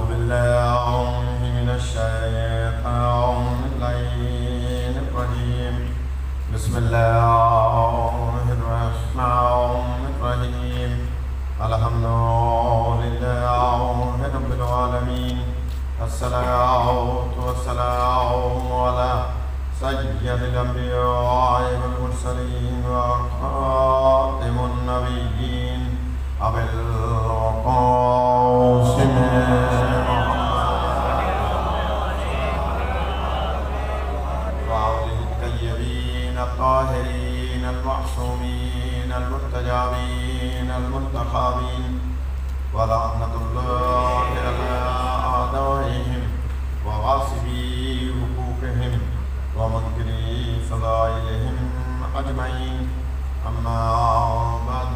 بالله من الشيطان اللعين الرجيم. بسم الله الرحمن الرحيم. الحمد لله رب العالمين. الصلاة والسلام على سيد الأنبياء والمرسلين وخاتم النبيين أبي القاسم وآله الطيبين الطاهرين المعصومين المرتجبين المنتخبين ولعنة الله على أعدائهم وغاصبي حقوقهم ومنكري فضائلهم أجمعين. أما بعد،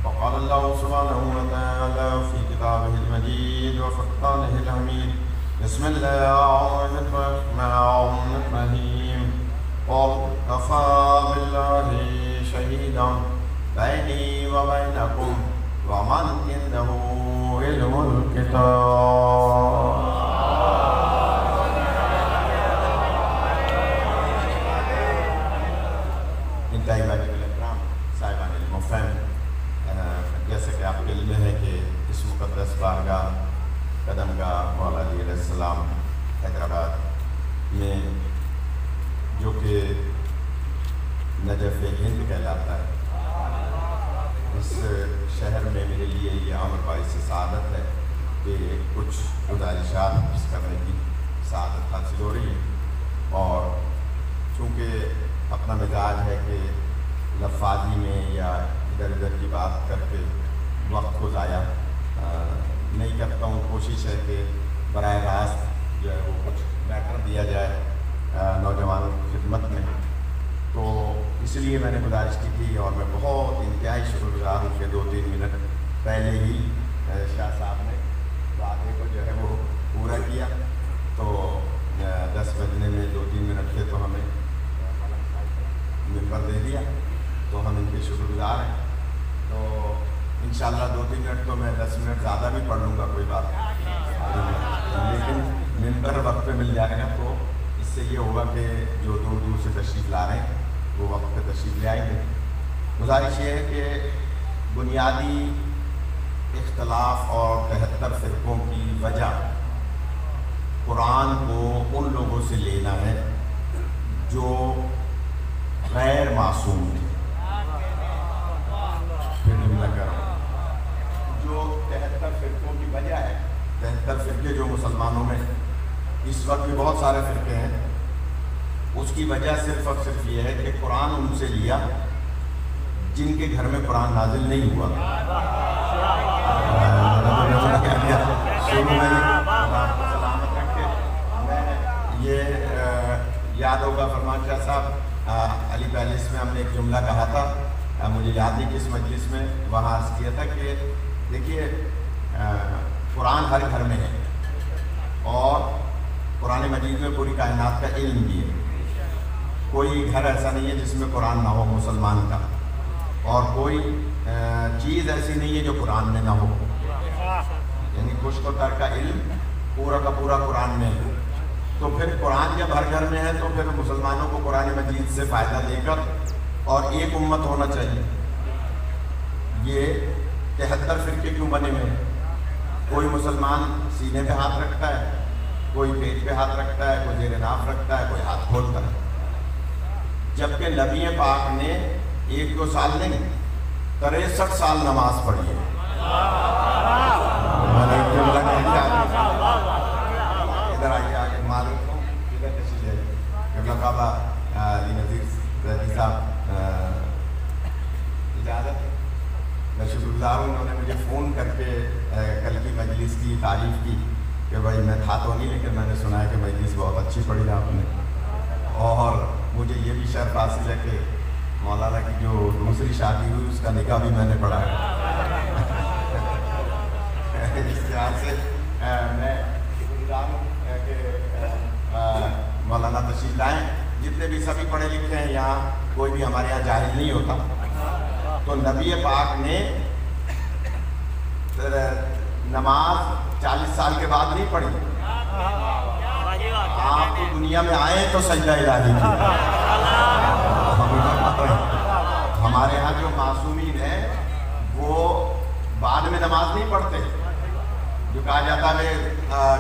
فقال الله سبحانه وتعالى في كتابه المجيد وفرقانه الحميد. بسم الله الرحمن الرحيم. قل كفى بالله شهيدا بيني وبينكم ومن عنده علم الكتاب. انتہائی واجب الاحترام صاحبان علم و فہم، جیسا کہ آپ کے علم ہے کہ اس مقدس بارگاہ قدم گاہ مولا علی علیہ السلام حیدرآباد میں، جو کہ نجف ہند کہلاتا ہے، اس شہر میں میرے لیے یہ عمر باعث سعادت ہے کہ کچھ گزارشات کرنے کی سعادت حاصل ہو رہی ہے. اور چونکہ اپنا مزاج ہے کہ لفاظی میں یا ادھر ادھر کی بات کر کے وقت کو ضائع نہیں کرتا ہوں. کوشش ہے کہ براہ راست جو ہے وہ کچھ میٹر دیا جائے نوجوانوں کی خدمت میں. تو اس لیے میں نے گزارش کی تھی، اور میں بہت انتہائی شکر گزار ہوں کہ 2-3 منٹ پہلے ہی شاہ صاحب نے وعدے کو جو ہے وہ پورا کیا. تو 10 بجنے میں 2-3 منٹ تھے تو ہمیں ممبر دے دیا، تو ہم ان کے شکر گزار ہیں. تو انشاءاللہ 2-3 منٹ تو میں 10 منٹ زیادہ بھی پڑھ لوں گا، کوئی بات نہیں، لیکن ممبر وقت پہ مل جائے گا تو اس سے یہ ہوگا کہ جو دور دور سے تشریف لا رہے ہیں وہ وقت پہ تشریف لے آئیں گے. گزارش یہ ہے کہ بنیادی اختلاف اور 73 فرقوں کی وجہ قرآن کو ان لوگوں سے لینا ہے جو غیر معصوم تھے. پھر جملہ کر رہا ہوں، جو 73 فرقوں کی وجہ ہے، 73 فرقے جو مسلمانوں میں اس وقت بھی بہت سارے فرقے ہیں، اس کی وجہ صرف اور صرف یہ ہے کہ قرآن ان سے لیا جن کے گھر میں قرآن نازل نہیں ہوا. سلامت رکھ کے میں یہ یاد ہوگا فرمان شاہ صاحب علی پیلس میں ہم نے ایک جملہ کہا تھا، مجھے یاد نہیں کس مجلس میں، وہاں عرض کیا تھا کہ دیکھیے قرآن ہر گھر میں ہے، اور قرآن مجید میں پوری کائنات کا علم بھی ہے. کوئی گھر ایسا نہیں ہے جس میں قرآن نہ ہو مسلمان کا، اور کوئی چیز ایسی نہیں ہے جو قرآن میں نہ ہو. یعنی کچھ تو تر کا علم پورا کا پورا قرآن میں ہے. تو پھر قرآن جب ہر گھر میں ہے تو پھر مسلمانوں کو قرآن مجید سے فائدہ لے کر اور ایک امت ہونا چاہیے. یہ 73 فرقے کیوں بنے ہوئے ہیں؟ کوئی مسلمان سینے پہ ہاتھ رکھتا ہے، کوئی پیٹ پہ ہاتھ رکھتا ہے، کوئی زیر ناف رکھتا ہے، کوئی ہاتھ کھولتا ہے. جبکہ نبی پاک نے 1-2 سال نہیں 63 سال نماز پڑھی ہے. ادھر آئیے، آگے معلوم ہوں ادھر تشریف ہے قبلہ کعبہ علی نذیر رضی صاحب اجازت. میں شکر گزار ہوں، انہوں نے مجھے فون کر کے کل کی مجلس کی تعریف کی کہ بھائی میں تھا تو نہیں، لیکن میں نے سنا ہے کہ مجلس بہت اچھی پڑھی آپ نے. اور مجھے یہ بھی شرف حاصل ہے کہ مولانا کی جو دوسری شادی ہوئی اس کا نکاح بھی میں نے پڑھا ہے. اس لحاظ سے میں شکر گزار ہوں کہ مولانا تشریف لائیں. جتنے بھی سبھی پڑھے لکھے ہیں یہاں، کوئی بھی ہمارے یہاں جاہل نہیں ہوتا. تو نبی پاک نے نماز 40 سال کے بعد نہیں پڑھی، آپ تو دنیا میں آئے تو سجدہ الہی کیا۔ ہمارے ہاں جو معصومین ہیں وہ بعد میں نماز نہیں پڑھتے، جو کہا جاتا ہے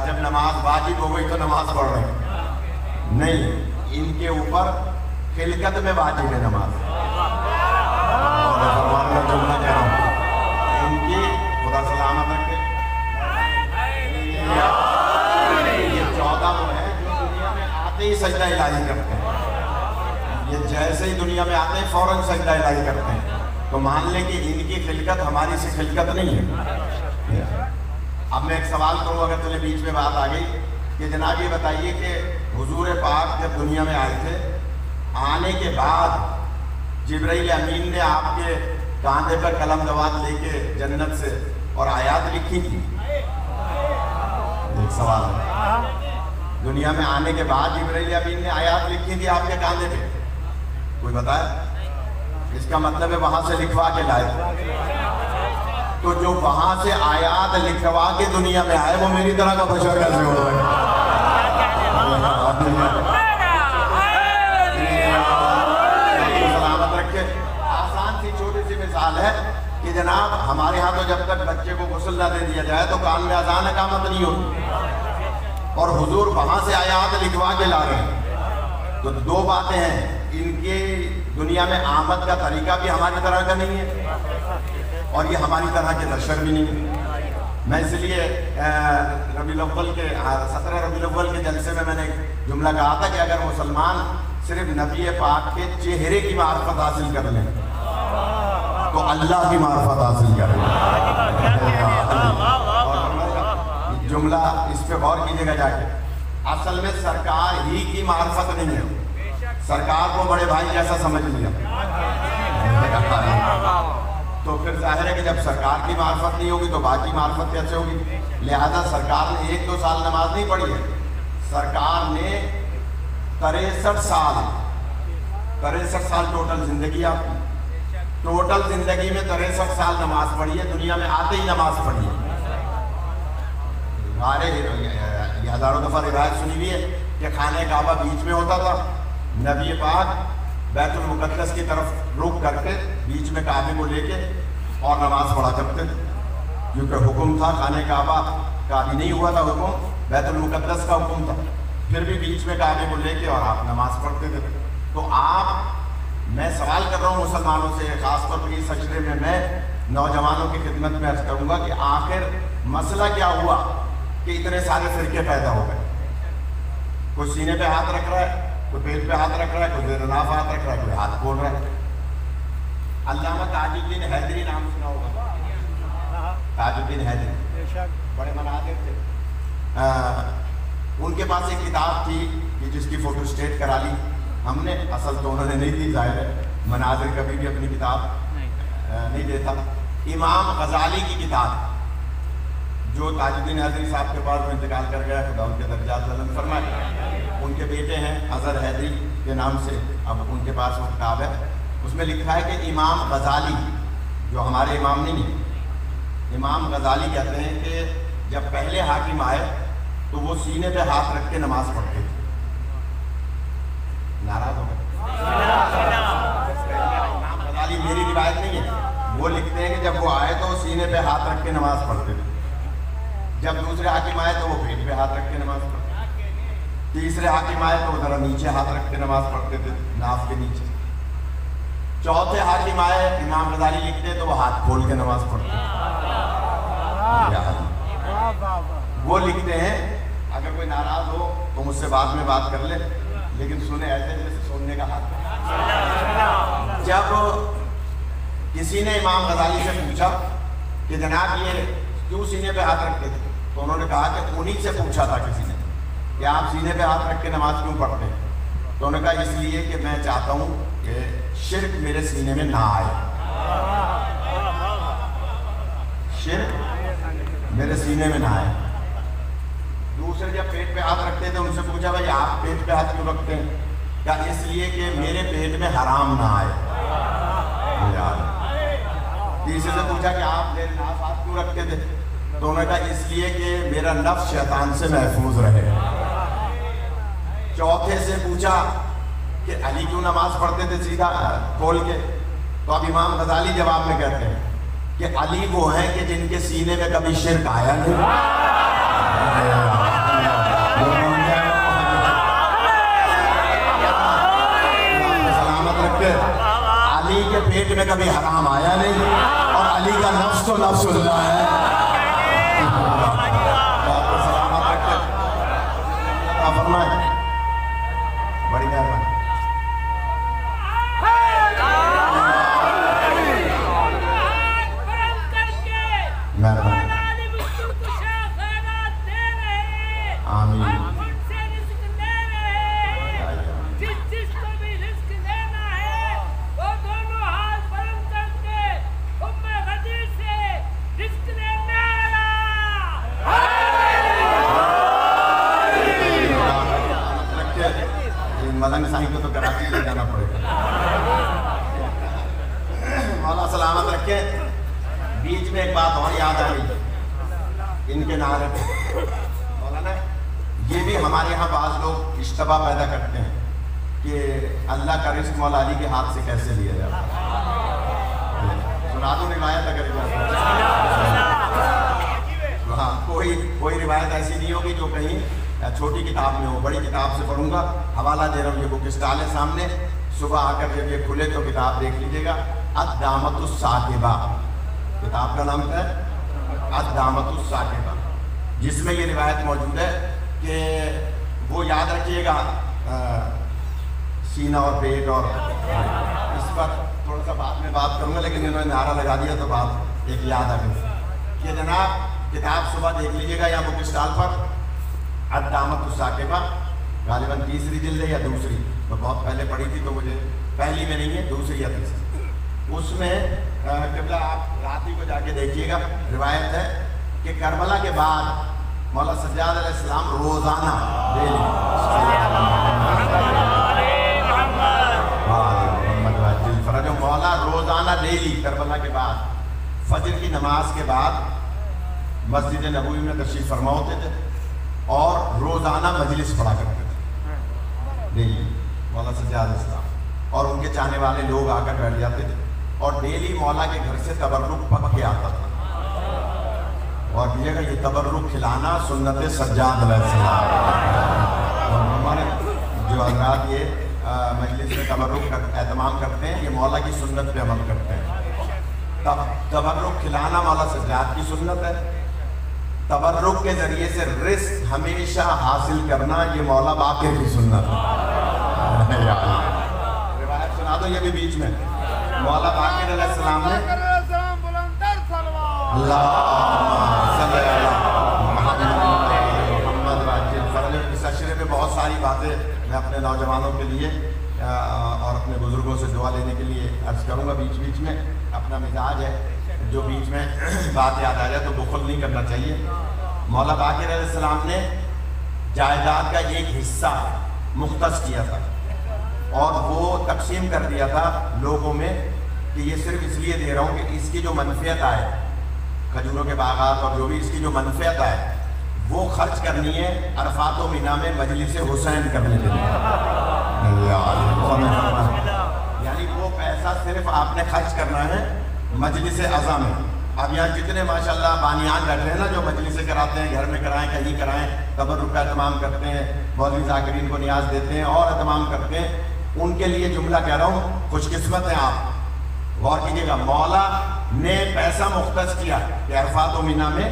جب نماز واجب ہو گئی تو نماز پڑھ رہے ہیں، نہیں، ان کے اوپر خلقت میں واجب ہے نماز۔ ان کی خدا سلامت رکھے، یہ 14 وہ ہیں جو دنیا میں آتے ہی سجدہ الہی کرتے ہیں، یہ جیسے ہی دنیا میں آتے ہیں فوراً سجدہ الہی کرتے ہیں، تو مان لیں کہ ان کی خلقت ہماری سے خلقت نہیں ہے۔ اب میں ایک سوال کروں، اگر تمہیں بیچ میں بات آ گئی کہ جناب یہ بتائیے کہ حضور پاک جب دنیا میں آئے تھے، آنے کے بعد جبرائیل امین نے آپ کے کاندھے پر قلم دوات لے کے جنت سے اور آیات لکھی تھی؟ ایک سوال ہے، دنیا میں آنے کے بعد جبرائیل امین نے آیات لکھی تھی آپ کے کاندھے پہ؟ کوئی بتائے؟ اس کا مطلب ہے وہاں سے لکھوا کے لائے۔ تو جو وہاں سے آیات لکھوا کے دنیا میں آئے وہ میری طرح کا بشر کیسے ہو رہا ہے؟ سلامت رکھے۔ آسان سی چھوٹی سی مثال ہے کہ جناب ہمارے ہاں تو جب تک بچے کو غسل نہ دے دیا جائے تو کان میں اذان اقامت نہیں ہوتی، اور حضور وہاں سے آیات لکھوا کے لا رہے ہیں۔ تو دو باتیں ہیں، ان کے دنیا میں آمد کا طریقہ بھی ہماری طرح کا نہیں ہے، اور یہ ہماری طرح کے درشر بھی نہیں ہے۔ میں اس لیے ربیع الاول کے 17 ربیع الاول کے جلسے میں نے ایک جملہ کہا تھا کہ اگر مسلمان صرف نبی پاک کے چہرے کی معرفت حاصل کر لیں تو اللہ کی معرفت حاصل کر لیں۔ جملہ اس پہ غور کیجیے گا جا کے، اصل میں سرکار ہی کی معرفت نہیں ہے، سرکار کو بڑے بھائی جیسا سمجھ لیا، تو پھر ظاہر ہے کہ جب سرکار کی معرفت نہیں ہوگی تو باقی معرفت کیسے ہوگی؟ لہذا سرکار نے 1-2 سال نماز نہیں پڑھی ہے، سرکار نے 63 سال ٹوٹل زندگی، آپ کی ٹوٹل زندگی میں 63 سال نماز پڑھی ہے، دنیا میں آتے ہی نماز پڑھی ہے۔ یہ ہزاروں دفعہ روایت سنی ہوئی ہے کہ خانہ کعبہ بیچ میں ہوتا تھا، نبی پاک بیت المقدس کی طرف رخ کر کے بیچ میں کعبے کو لے کے اور نماز پڑھا کرتے تھے، کیونکہ حکم تھا، خانہ کعبہ کا بھی نہیں ہوا تھا حکم، بیت المقدس کا حکم تھا، پھر بھی بیچ میں کعبے کو لے کے اور آپ نماز پڑھتے تھے۔ تو میں سوال کر رہا ہوں مسلمانوں سے، خاص طور پر اس سجدے میں میں نوجوانوں کی خدمت میں عرض کروں گا کہ آخر مسئلہ کیا ہوا کہ اتنے سارے فرقے پیدا ہو گئے؟ کوئی سینے پہ ہاتھ رکھ رہا ہے، کوئی پیٹ پہ ہاتھ رکھ رہا ہے، کوئی زیر ناف ہاتھ رکھ رہا ہے، کوئی ہاتھ کھول رہا ہے۔ علامہ تاج الدین حیدری نام سنا ہوگا، تاج الدین حیدری بڑے مناظر تھے، ان کے پاس ایک کتاب تھی کہ جس کی فوٹو اسٹیٹ کرا لی ہم نے، اصل تو انہوں نے نہیں دی، ظاہر ہے مناظر کبھی بھی اپنی کتاب نہیں دیتا۔ امام غزالی کی کتاب جو تاج الدین حیدری صاحب کے پاس وہ انتقال کر گیا، خدا ان کے درجات بلند فرمائے، ان کے بیٹے ہیں اظہر حیدری کے نام سے، اب ان کے پاس وہ کتاب ہے، اس میں لکھا ہے کہ امام غزالی، جو ہمارے امام نہیں ہیں، امام غزالی کہتے ہیں کہ جب پہلے حاکم آئے تو وہ سینے پہ ہاتھ رکھ کے نماز پڑھتے تھے۔ ناراض ہو گئے؟ امام غزالی میری روایت نہیں ہے، وہ لکھتے ہیں کہ جب وہ آئے تو وہ سینے پہ ہاتھ رکھ کے نماز پڑھتے تھے، جب دوسرے حاکم آئے تو وہ پیٹ پہ ہاتھ رکھ کے نماز پڑھتے تھے، تیسرے حاکم آئے تو وہ ذرا نیچے ہاتھ رکھ کے نماز پڑھتے تھے، ناف کے نیچے، چوتھے حاکم آئے امام غزالی لکھتے تو وہ ہاتھ کھول کے نماز پڑھتے تھے۔ وہ لکھتے ہیں، اگر کوئی ناراض ہو تو مجھ سے بعد میں بات کر لے، لیکن سنے ایسے جیسے سننے کا ہاتھ۔ جب کسی نے امام غزالی سے پوچھا کہ جناب یہ کیوں سینے پہ ہاتھ رکھتے تھے، تو انہوں نے کہا کہ انہی سے پوچھا تھا کسی نے کہ آپ سینے پہ ہاتھ رکھ کے نماز کیوں پڑھتے ہیں، تو انہوں نے کہا اس لیے کہ میں چاہتا ہوں کہ شرک میرے سینے میں نہ آئے، شرک میرے سینے میں نہ آئے۔ دوسرے جب پیٹ پہ ہاتھ رکھتے تھے ان سے پوچھا بھائی آپ پیٹ پہ ہاتھ کیوں رکھتے ہیں، کیا اس لیے کہ میرے پیٹ میں حرام نہ آئے۔ تیسرے سے پوچھا کہ آپ زیر ناف ہاتھ کیوں رکھتے تھے، تو انہوں نے کہا اس لیے کہ میرا نفس شیطان سے محفوظ رہے۔ چوتھے سے پوچھا کہ علی کیوں نماز پڑھتے تھے سیدھا کھول کے؟ تو اب امام غزالی جواب میں کہتے ہیں کہ علی وہ ہیں کہ جن کے سینے میں کبھی شرک آیا نہیں، سلامت رکھے، علی کے پیٹ میں کبھی حرام آیا نہیں، اور علی کا نفس تو نفس اللہ ہے۔ سلامت رکھے، فرمائے، بڑی مہربانی۔ ملنگ سائیں کو تو کراچی لے جانا پڑے گا۔ مولا سلامت رکھے۔ بیچ میں ایک بات اور یاد آ گئی ان کے نعرے پہ، مولانا یہ بھی ہمارے یہاں بعض لوگ اشتباہ پیدا کرتے ہیں کہ اللہ کا رزق مولا علی کے ہاتھ سے کیسے لیا جاتا ہے۔ سنا دو روایت اگر ہاں، کوئی روایت ایسی نہیں ہوگی جو کہیں چھوٹی کتاب میں ہو، بڑی کتاب سے پڑھوں گا، حوالہ دے رہا ہوں، یہ بک اسٹال ہے سامنے، صبح آ کر جب یہ کھلے تو کتاب دیکھ لیجیے گا، الدامۃ الثاقبہ، کتاب کا نام کیا ہے؟ الدامۃ الثاقبہ، جس میں یہ روایت موجود ہے کہ وہ یاد رکھیے گا، سینہ اور پیٹ، اور اس پر تھوڑا سا بعد میں بات کروں گا، لیکن انہوں نے نعرہ لگا دیا تو بات ایک یاد آ گئی کہ جناب کتاب صبح دیکھ لیجیے گا یا بک اسٹال پر، الدامۃ الثاقبہ، غالباً تیسری جلد ہے یا دوسری، میں بہت پہلے پڑھی تھی تو مجھے پہلی میں نہیں ہے، دوسری یا تیسری، اس میں قبلہ آپ رات ہی کو جا کے دیکھیے گا، روایت ہے کہ کربلا کے بعد مولا سجاد علیہ السلام روزانہ مولا روزانہ ڈیلی کربلا کے بعد فجر کی نماز کے بعد مسجد نبوی میں تشریف فرما ہوتے تھے اور روزانہ مجلس پڑھا کرتے تھے ڈیلی، مولا سجاد علیہ السلام، اور ان کے چاہنے والے لوگ آ کر بیٹھ جاتے تھے، اور ڈیلی مولا کے گھر سے تبرک پک کے آتا تھا، اور کہیے گا یہ تبرک کھلانا سنت سجاد علیہ السلام۔ اور ہمارے جو حضرات یہ مجلس میں تبرک کا اہتمام کرتے ہیں، یہ مولا کی سنت پہ عمل کرتے ہیں۔ تبرک کھلانا مولا سجاد کی سنت ہے، تبرک کے ذریعے سے رزق ہمیشہ حاصل کرنا یہ مولا باقر کی سنت ہے۔ روایت سنا دو یہ بھی بیچ میں، مولا باقر علیہ السلام نے اس اشرے میں بہت ساری باتیں میں اپنے نوجوانوں کے لیے اور اپنے بزرگوں سے دعا لینے کے لیے عرض کروں گا، بیچ بیچ میں اپنا مزاج ہے جو بیچ میں بات یاد آ جائے تو بخل نہیں کرنا چاہیے۔ مولا باقر علیہ السلام نے جائیداد کا ایک حصہ مختص کیا تھا اور وہ تقسیم کر دیا تھا لوگوں میں کہ یہ صرف اس لیے دے رہا ہوں کہ اس کی جو منفعت آئے، کھجوروں کے باغات اور جو بھی اس کی جو منفعت آئے وہ خرچ کرنی ہے عرفات و مینا میں مجلس حسین کرنے کے لیے، یعنی وہ پیسہ صرف آپ نے خرچ کرنا ہے مجلس اعظم میں۔ اب یہاں جتنے ماشاءاللہ بانیان بیٹھے ہیں نا جو مجلسیں کراتے ہیں، گھر میں کرائیں کہیں کرائیں، تبرک کا اہتمام کرتے ہیں، مولوی ذاکرین کو نیاز دیتے ہیں اور اہتمام کرتے ہیں، ان کے لیے جملہ کہہ رہا ہوں، خوش قسمت ہیں آپ۔ غور کیجیے گا، مولا نے پیسہ مختص کیا کہ عرفات و مینا میں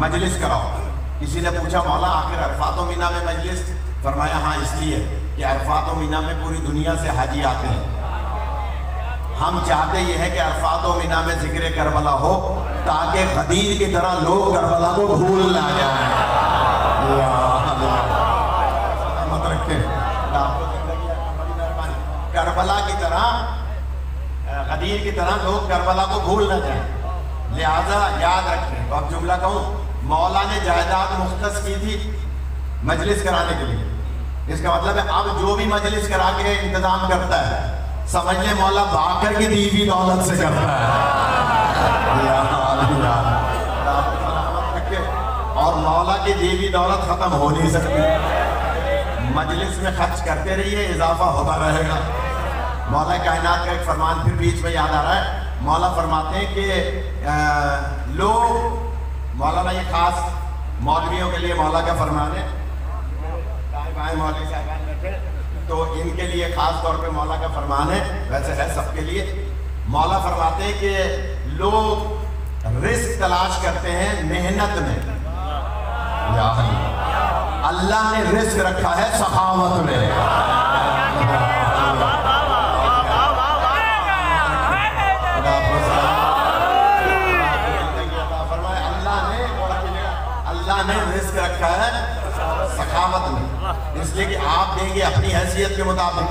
مجلس کراؤ۔ کسی نے پوچھا مولا آخر عرفات و مینا میں مجلس؟ فرمایا ہاں اس لیے کہ عرفات و مینا میں پوری دنیا سے حاجی آتے ہیں، ہم چاہتے یہ ہے کہ عرفات و مینا میں ذکر کربلا ہو تاکہ غدیر کی طرح لوگ کربلا کو بھول نہ جائیں۔ مت رکھیں کربلا کی طرح، غدیر کی طرح لوگ کربلا کو بھول نہ جائیں، لہذا یاد رکھیں۔ تو اب جملہ کہوں، مولا نے جائیداد مختص کی تھی مجلس کرانے کے لیے، اس کا مطلب ہے اب جو بھی مجلس کرا کے انتظام کرتا ہے سمجھ لیں مولا باقر کی دی ہوئی دولت سے کرتا ہے۔ اور مولا کی دی ہوئی دولت ختم ہو نہیں سکتی. مجلس میں خرچ کرتے رہیے، اضافہ ہوتا رہے گا. مولا کائنات کا ایک فرمان پھر بیچ میں یاد آ رہا ہے. مولا فرماتے ہیں کہ لوگ، مولانا یہ خاص مولویوں کے لیے مولا کا فرمان ہے، بائیں مولوی صاحبان بیٹھے تو ان کے لیے خاص طور پہ مولا کا فرمان ہے، ویسے ہے سب کے لیے. مولا فرماتے ہیں کہ لوگ رزق تلاش کرتے ہیں محنت میں، اللہ نے رزق رکھا ہے سخاوت میں. اللہ نے رزق رکھا ہے سخاوت میں، اس لیے کہ آپ دیں گے اپنی حیثیت کے مطابق،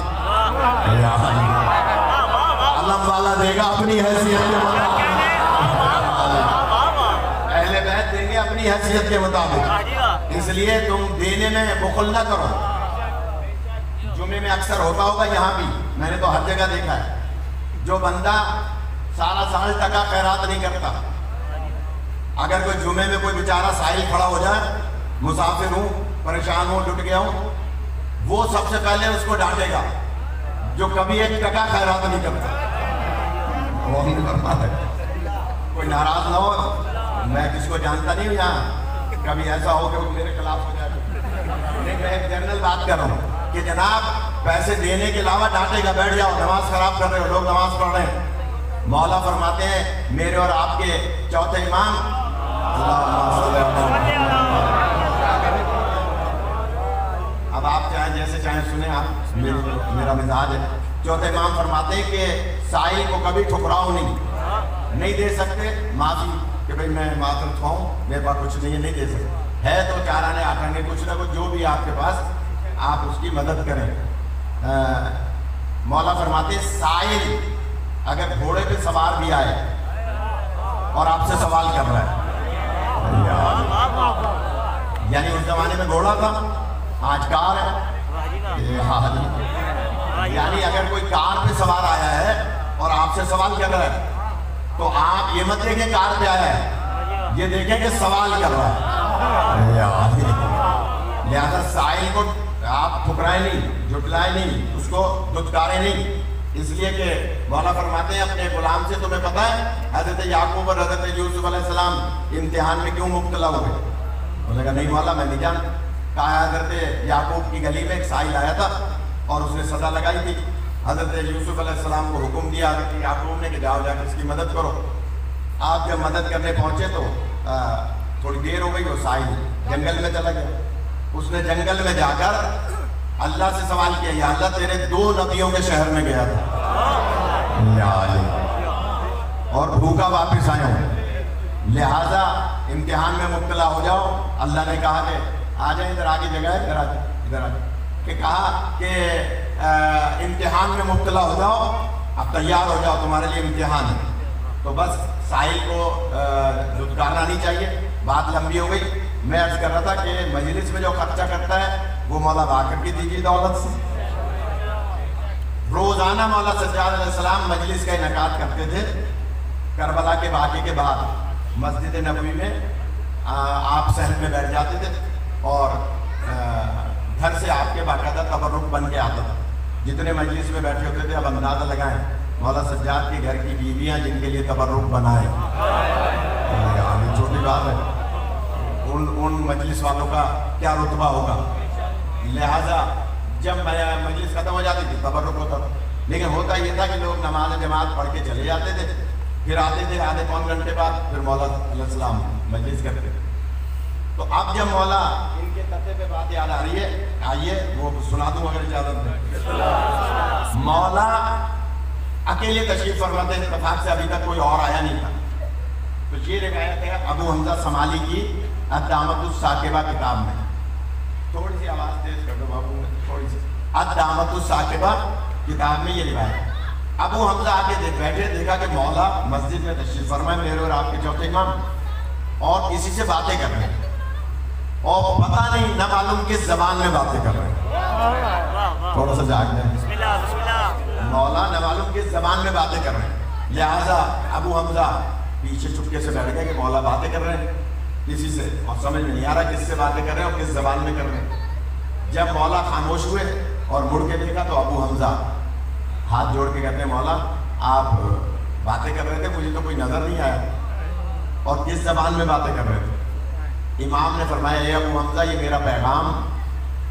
علم والا دے گا اپنی حیثیت کے مطابق، اہل بیت دیں گے اپنی حیثیت کے مطابق. اس لیے تم دینے میں بخل نہ کرو. جمعے میں اکثر ہوتا ہوگا، یہاں بھی میں نے تو ہر جگہ دیکھا ہے، جو بندہ سارا سال ٹکا خیرات نہیں کرتا، اگر کوئی جمعے میں کوئی بیچارہ سائل کھڑا ہو جائے، مسافر ہوں، پریشان ہوں، لٹ گیا ہوں، وہ سب سے پہلے اس کو ڈانٹے گا جو کبھی ایک ٹکا خیرات نہیں کرتا. وہ نہیں کرتا ہے. کوئی ناراض نہ ہو، میں کس کو جانتا نہیں ہوں یہاں، کبھی ایسا ہو کہ وہ میرے خلاف ہو جائے. لیکن میں ایک جنرل بات کر رہا ہوں کہ جناب پیسے دینے کے علاوہ ڈانٹے گا، بیٹھ جاؤ، نماز خراب کر رہے ہو، لوگ نماز پڑھ رہے ہیں. مولا فرماتے ہیں میرے اور آپ کے چوتھے امام، اب آپ چاہیں جیسے چاہیں سنیں، آپ میرا مزاج ہے. چوتھے امام فرماتے ہیں کہ سائل کو کبھی ٹھکراؤ نہیں دے سکتے، معافی کہ بھئی میں معذرت ہوں، میرے پاس کچھ نہیں ہے، نہیں دے سکتے، ہے تو 4 آنے 8 آنے کچھ نہ کچھ جو بھی آپ کے پاس، آپ اس کی مدد کریں. مولا فرماتے ہیں سائل اگر گھوڑے پہ سوار بھی آئے اور آپ سے سوال کر رہا ہے، یعنی اس زمانے میں گھوڑا تھا، آج کار ہے، یعنی اگر کوئی کار پہ سوار آیا ہے اور آپ سے سوال کر رہا ہے تو آپ یہ مت دیکھیں کار پہ آیا ہے، یہ دیکھیں کہ سوال کر رہا ہے. لہذا سائل کو آپ ٹھکرائیں نہیں، جھٹلائیں نہیں، اس کو دھتکاریں نہیں. اس لیے کہ مولا فرماتے ہیں اپنے غلام سے تمہیں پتہ ہے حضرت یعقوب اور حضرت یوسف علیہ السلام امتحان میں کیوں مبتلا ہوئے؟ انہوں نے کہا نہیں مولا میں نہیں جانتا. کہا حضرت یعقوب کی گلی میں ایک سائل آیا تھا اور اس نے سزا لگائی تھی. حضرت یوسف علیہ السلام کو حکم دیا حضرت یعقوب نے کہ جاؤ جا کر اس کی مدد کرو. آپ جب مدد کرنے پہنچے تو تھوڑی دیر ہو گئی، وہ سائل جنگل میں چلا گیا. اس نے جنگل میں جا کر اللہ سے سوال کیا، یا اللہ تیرے 2 نبیوں کے شہر میں گیا تھا اور بھوکا واپس آیا ہوں، لہٰذا امتحان میں مبتلا ہو جاؤ. اللہ نے کہا کہ آ جائیں، ادھر آگے جگہ ہے، ادھر آ جائیں، ادھر آ جائیں، کہ کہا کہ امتحان میں مبتلا ہو جاؤ، اب تیار ہو جاؤ، تمہارے لیے امتحان ہے. تو بس سائل کو دھتکارنا نہیں چاہیے. بات لمبی ہو گئی. میں عرض کر رہا تھا کہ مجلس میں جو خرچہ کرتا ہے وہ مولا باقر کی دی گئی دولت سے. روزانہ مولا سجاد علیہ السلام مجلس کا انعقاد کرتے تھے. کربلا کے واقعے کے بعد مسجد نبوی میں آپ صحن میں بیٹھ جاتے تھے اور گھر سے آپ کے باقاعدہ تبرک بن کے آتا تھا. جتنے مجلس میں بیٹھے ہوتے تھے اب اندازہ لگائیں مولا سجاد کے گھر کی بیویاں جن کے لیے تبرک بنائے، چھوٹی بات ہے، ان مجلس والوں کا کیا رتبہ ہوگا. لہٰذا جب مجلس ختم ہو جاتی تھی تبرک ہوتا تھا، لیکن ہوتا یہ تھا کہ لوگ نماز جماعت پڑھ کے چلے جاتے تھے، پھر آتے تھے آدھے پون گھنٹے بعد پھر مولا علیہ السلام مجلس کرتے تھے. تو اب جب مولا ان کے قطعے پہ بات یاد آ رہی ہے، آئیے وہ سنا دوں اگر اجازت ہے. مولا اکیلے تشریف فرما تھے، اتفاق سے ابھی تک کوئی اور آیا نہیں تھا. تو یہ روایت ہے ابو حمزہ سمالی کی الدعوۃ الثاقبہ کتاب میں. تھوڑی سی آواز تیز کر دو بابو، تھوڑی سی. الدعوۃ الثاقبہ کتاب میں یہ روایت ہے. ابو حمزہ آگے بیٹھے، دیکھا کہ مولا مسجد میں تشریف فرما ہے، میرے اور آپ کے چوتھے امام، اور کسی سے باتیں کر رہے ہیں اور پتہ نہیں نہ معلوم کس زبان میں باتیں کر رہے ہیں. تھوڑا سا جاگ جائیں. مولا نہ معلوم کس زبان میں باتیں کر رہے ہیں. لہٰذا ابو حمزہ پیچھے چپکے سے بیٹھ گئے کہ مولا باتیں کر رہے ہیں. کسی سے، اور سمجھ میں نہیں آ رہا کس سے باتیں کر رہے ہیں اور کس زبان میں کر رہے ہیں۔ جب مولا خاموش ہوئے اور مڑ کے دیکھا تو ابو حمزہ ہاتھ جوڑ کے کہتے ہیں مولا آپ باتیں کر رہے تھے، مجھے تو کوئی نظر نہیں آیا، اور کس زبان میں باتیں کر رہے تھے؟ امام نے فرمایا اے ابو حمزہ یہ میرا پیغام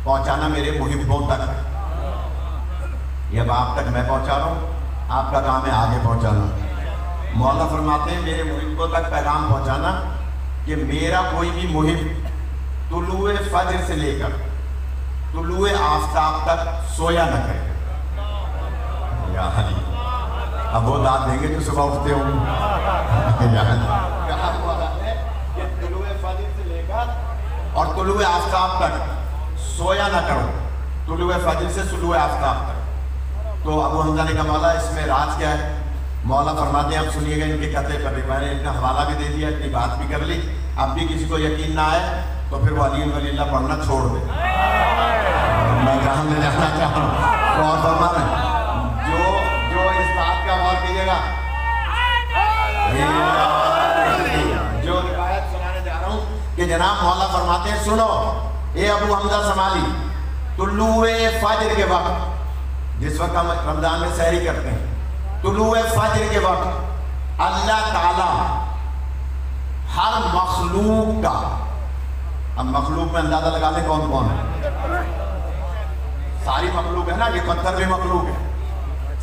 پہنچانا میرے محبوں تک ہے، یہ اب آپ تک میں پہنچا رہا ہوں، آپ کا کام ہے آگے پہنچانا۔ مولا فرماتے ہیں میرے محبوں تک پیغام پہنچانا کہ میرا کوئی بھی محب طلوع فجر سے لے کر طلوع آفتاب تک سویا نہ کرے۔ یا علی، اب وہ داد دیں گے جو صبح اٹھتے ہوں۔ کہا ہوا ہے کہ طلوع فجر سے لے کر اور طلوع آفتاب تک سویا نہ کرو، طلوع فجر سے طلوع آفتاب تک۔ تو ابو حمزہ نے کہا مولا اس میں راز کیا ہے؟ مولا فرماتے ہیں اب سنیے گا ان کے قطع پر، میں نے اتنا حوالہ بھی دے دیا، اتنی بات بھی کر لی، اب بھی کسی کو یقین نہ آئے تو پھر وہ علی ولی اللہ پڑھنا چھوڑ دے۔ میں کہاں لے جانا چاہ رہا ہوں، اور فرما رہے ہیں جو اس بات کا غور کیجیے گا، جو روایت سنانے جا رہا ہوں کہ جناب مولا فرماتے ہیں سنو اے ابو حمزہ سمالی، طلوع فجر کے وقت، جس وقت ہم رمضان میں سحری کرتے ہیں، طلوع فجر کے وقت اللہ تعالی ہر مخلوق کا، اب مخلوق میں اندازہ لگا لیں کون کون ہے، ساری مخلوق ہے نا، یہ پتھر بھی مخلوق ہے،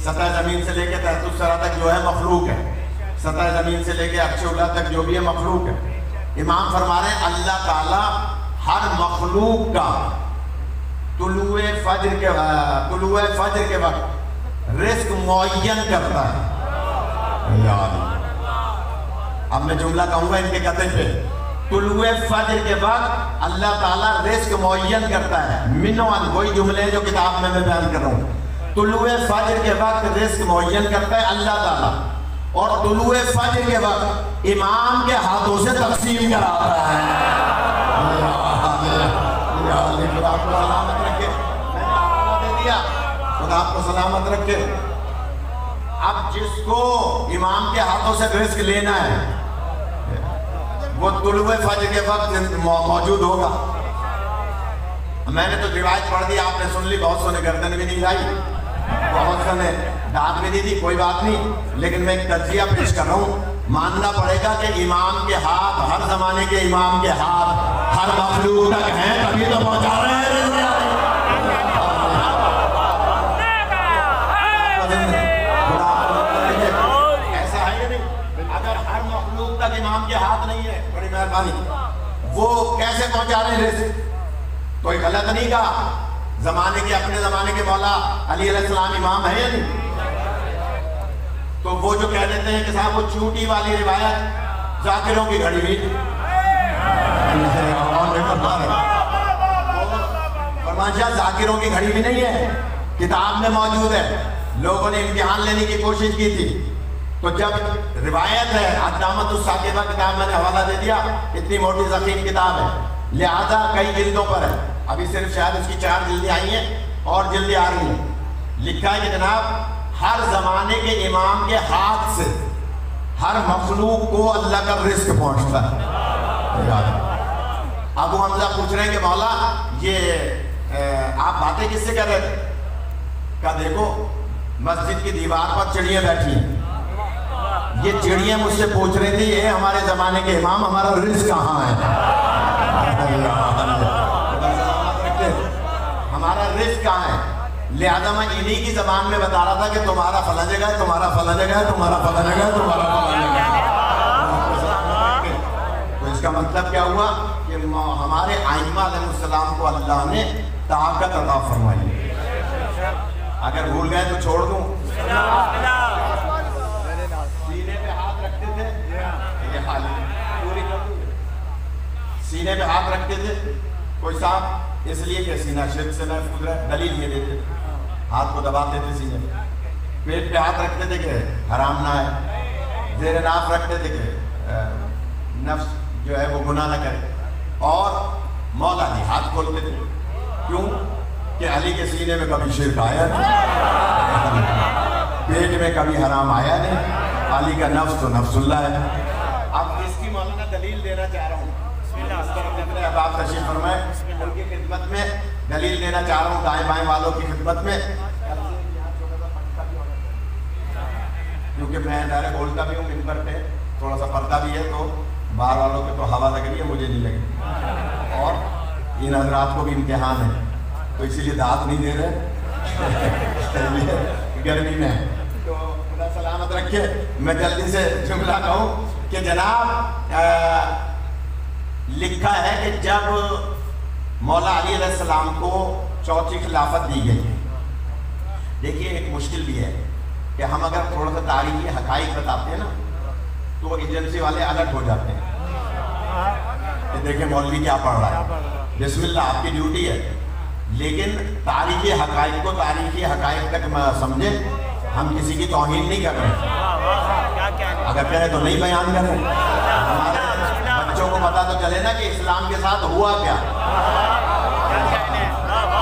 سطح زمین سے لے کے تحت الثری تک جو ہے مخلوق ہے، سطح زمین سے لے کے عرش اولی تک جو بھی ہے مخلوق ہے۔ امام فرما رہے ہیں اللہ تعالی ہر مخلوق کا طلوع فجر کے وقت رزق معین کرتا ہے۔ اب میں جملہ کہوں گا ان کے قطع پہ، طلوع فجر کے وقت اللہ تعالیٰ رزق معین کرتا ہے، منوان وہی جملے ہیں جو کتاب میں بیان کر رہا ہوں، طلوع فجر کے وقت رزق معین کرتا ہے اللہ تعالیٰ، اور طلوع فجر کے وقت امام کے ہاتھوں سے تقسیم کراتا ہے۔ خدا آپ کو سلامت رکھے، میں نے آپ کو دے دیا، خدا آپ کو سلامت رکھے۔ اب جس کو امام کے ہاتھوں سے رزق لینا ہے وہ طلوع فجر کے وقت موجود ہوگا۔ میں نے تو روایت پڑھ دی، آپ نے سن لی، بہت سو نے گردن بھی نہیں لائی، بہت سو نے ڈانٹ بھی نہیں دی، کوئی بات نہیں، لیکن میں ایک تجزیہ پیش کر رہا ہوں۔ ماننا پڑے گا کہ امام کے ہاتھ، ہر زمانے کے امام کے ہاتھ ہر مخلوق تک ہیں، تبھی تو پہنچا رہے ہیں۔ ایسا ہے یا نہیں؟ اگر ہر مخلوق تک امام کے ہاتھ نہیں ہے، بڑی مہربانی، وہ کیسے پہنچا رہے ہیں رزق؟ کوئی غلط نہیں کہا، زمانے کے اپنے زمانے کے مولا علی علیہ السلام امام ہے یا نہیں؟ تو وہ جو کہہ دیتے ہیں کہ صاحب وہ چوٹی والی روایت ذاکروں کی گھڑی ہوئی، فرمانشاہ ذاکروں کی گھڑی بھی نہیں ہے، کتاب میں موجود ہے، لوگوں نے امتحان لینے کی کوشش کی تھی، تو جب روایت ہے علامۃ الثاقبہ کتاب میں نے حوالہ دے دیا، اتنی موٹی ضخیم کتاب ہے، لہذا کئی جلدوں پر ہے، ابھی صرف شاید اس کی 4 جلدیں آئی ہیں اور جلدیں آ رہی ہیں، لکھا ہے کہ جناب ہر زمانے کے امام کے ہاتھ سے ہر مخلوق کو اللہ کا رزق پہنچتا ہے۔ ابو حمزہ پوچھ رہے ہیں کہ مولا یہ آپ باتیں کس سے کر رہے تھے؟ کہا دیکھو مسجد کی دیوار پر چڑیاں بیٹھی ہیں، یہ چڑیاں مجھ سے پوچھ رہی تھی یہ ہمارے زمانے کے امام ہمارا رزق کہاں ہے، ہمارا رزق کہاں ہے؟ لہذا میں انہی کی زبان میں بتا رہا تھا کہ تمہارا فلاں جگہ ہے، تمہارا فلاں جگہ ہے، تمہارا فلاں جگہ ہے، تمہارا فلاں جگہ ہے۔ تو اس کا مطلب کیا ہوا کہ ہمارے ائمہ علیہ السلام کو اللہ نے طاقت عطا فرمائی۔ اگر بھول گئے تو چھوڑ دوں، سینے پہ ہاتھ رکھتے تھے، یہ حال پوری کر دوں، سینے پہ ہاتھ رکھتے تھے، کوئی صاحب اس لیے کہ سینہ شرک سے محفوظ رہے، دلیل یہ دیتے، ہاتھ کو دباتے تھے سینے پہ، پیٹ پہ ہاتھ رکھتے تھے کہ حرام نہ ہے، زیر ناف رکھتے تھے کہ نفس جو ہے وہ گناہ نہ کرے، اور مولا علی ہاتھ کھولتے تھے، کیوں کہ علی کے سینے میں کبھی شرک آیا نہیں، پیٹ میں کبھی حرام آیا نہیں، علی کا نفس تو نفس اللہ ہے۔ اب اس کی مولانا دلیل دینا چاہ رہا ہوں، اپنے احباب تشریف فرمائے، ان کی خدمت میں دلیل دینا چاہ رہا ہوں، دائیں بائیں والوں کی خدمت میں، کیونکہ میں ڈائریکٹ بولتا بھی ہوں منبر پہ، تھوڑا سا پردہ بھی ہے تو باہر والوں کے تو ہوا لگ رہی ہے، مجھے نہیں لگی، اور ان حضرات کو بھی امتحان ہے تو اسی لیے داد نہیں دے رہے گرمی میں، تو خدا سلامت رکھے۔ میں جلدی سے جملہ کہوں کہ جناب لکھا ہے کہ جب مولا علی علیہ السلام کو چوتھی خلافت دی گئی، دیکھیے ایک مشکل بھی ہے کہ ہم اگر تھوڑا سا تاریخی حقائق بتاتے ہیں نا تو وہ ایجنسی والے الرٹ ہو جاتے ہیں کہ دیکھیں مولوی کیا پڑھ رہا ہے، بسم اللہ آپ کی ڈیوٹی ہے، لیکن تاریخی حقائق کو تاریخی حقائق تک سمجھیں، ہم کسی کی توہین نہیں کر رہے، اگر کہیں تو نہیں بیان کر رہے، ہمارے بچوں کو پتا تو چلے نا کہ اسلام کے ساتھ ہوا کیا،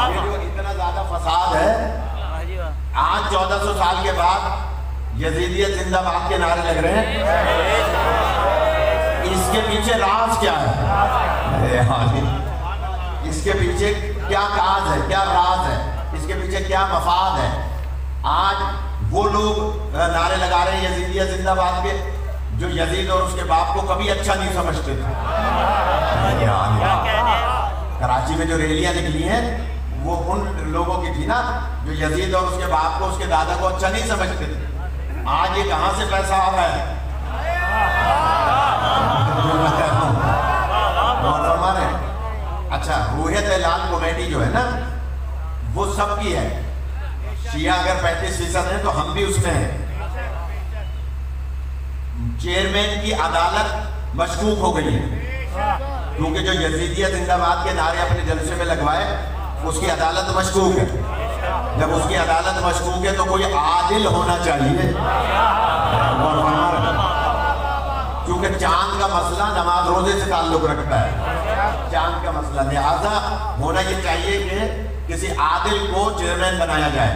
یہ جو اتنا زیادہ فساد ہے، آج 1400 سال کے بعد یزیدیت زندہ باد کے نعرے لگ رہے ہیں، اس کے پیچھے راز کیا ہے، اس کے پیچھے کیا کاز ہے، کیا راز ہے، اس کے پیچھے کیا مفاد ہے؟ آج وہ لوگ نعرے لگا رہے ہیں یزیدیت زندہ باد کے جو یزید اور اس کے باپ کو کبھی اچھا نہیں سمجھتے تھے۔ کراچی میں جو ریلیاں نکلی ہیں وہ ان لوگوں کی تھی نا جو یزید اور اس کے باپ کو اس کے دادا کو اچھا نہیں سمجھتے تھے، آج یہ کہاں سے پیسہ آ رہا ہے؟ اچھا روحیت اعلان کمیٹی جو ہے نا وہ سب کی ہے، شیعہ اگر 35% ہیں تو ہم بھی اس میں ہیں، چیئرمین کی عدالت مشکوک ہو گئی ہے کیونکہ جو یزیدیت زندہ باد کے نعرے اپنے جلسے میں لگوائے اس کی عدالت مشکوک ہے، جب اس کی عدالت مشکوک ہے تو کوئی عادل ہونا چاہیے، کیونکہ چاند کا مسئلہ نماز روزے سے تعلق رکھتا ہے، چاند کا مسئلہ، لہذا ہونا یہ چاہیے کہ کسی عادل کو چیئرمین بنایا جائے،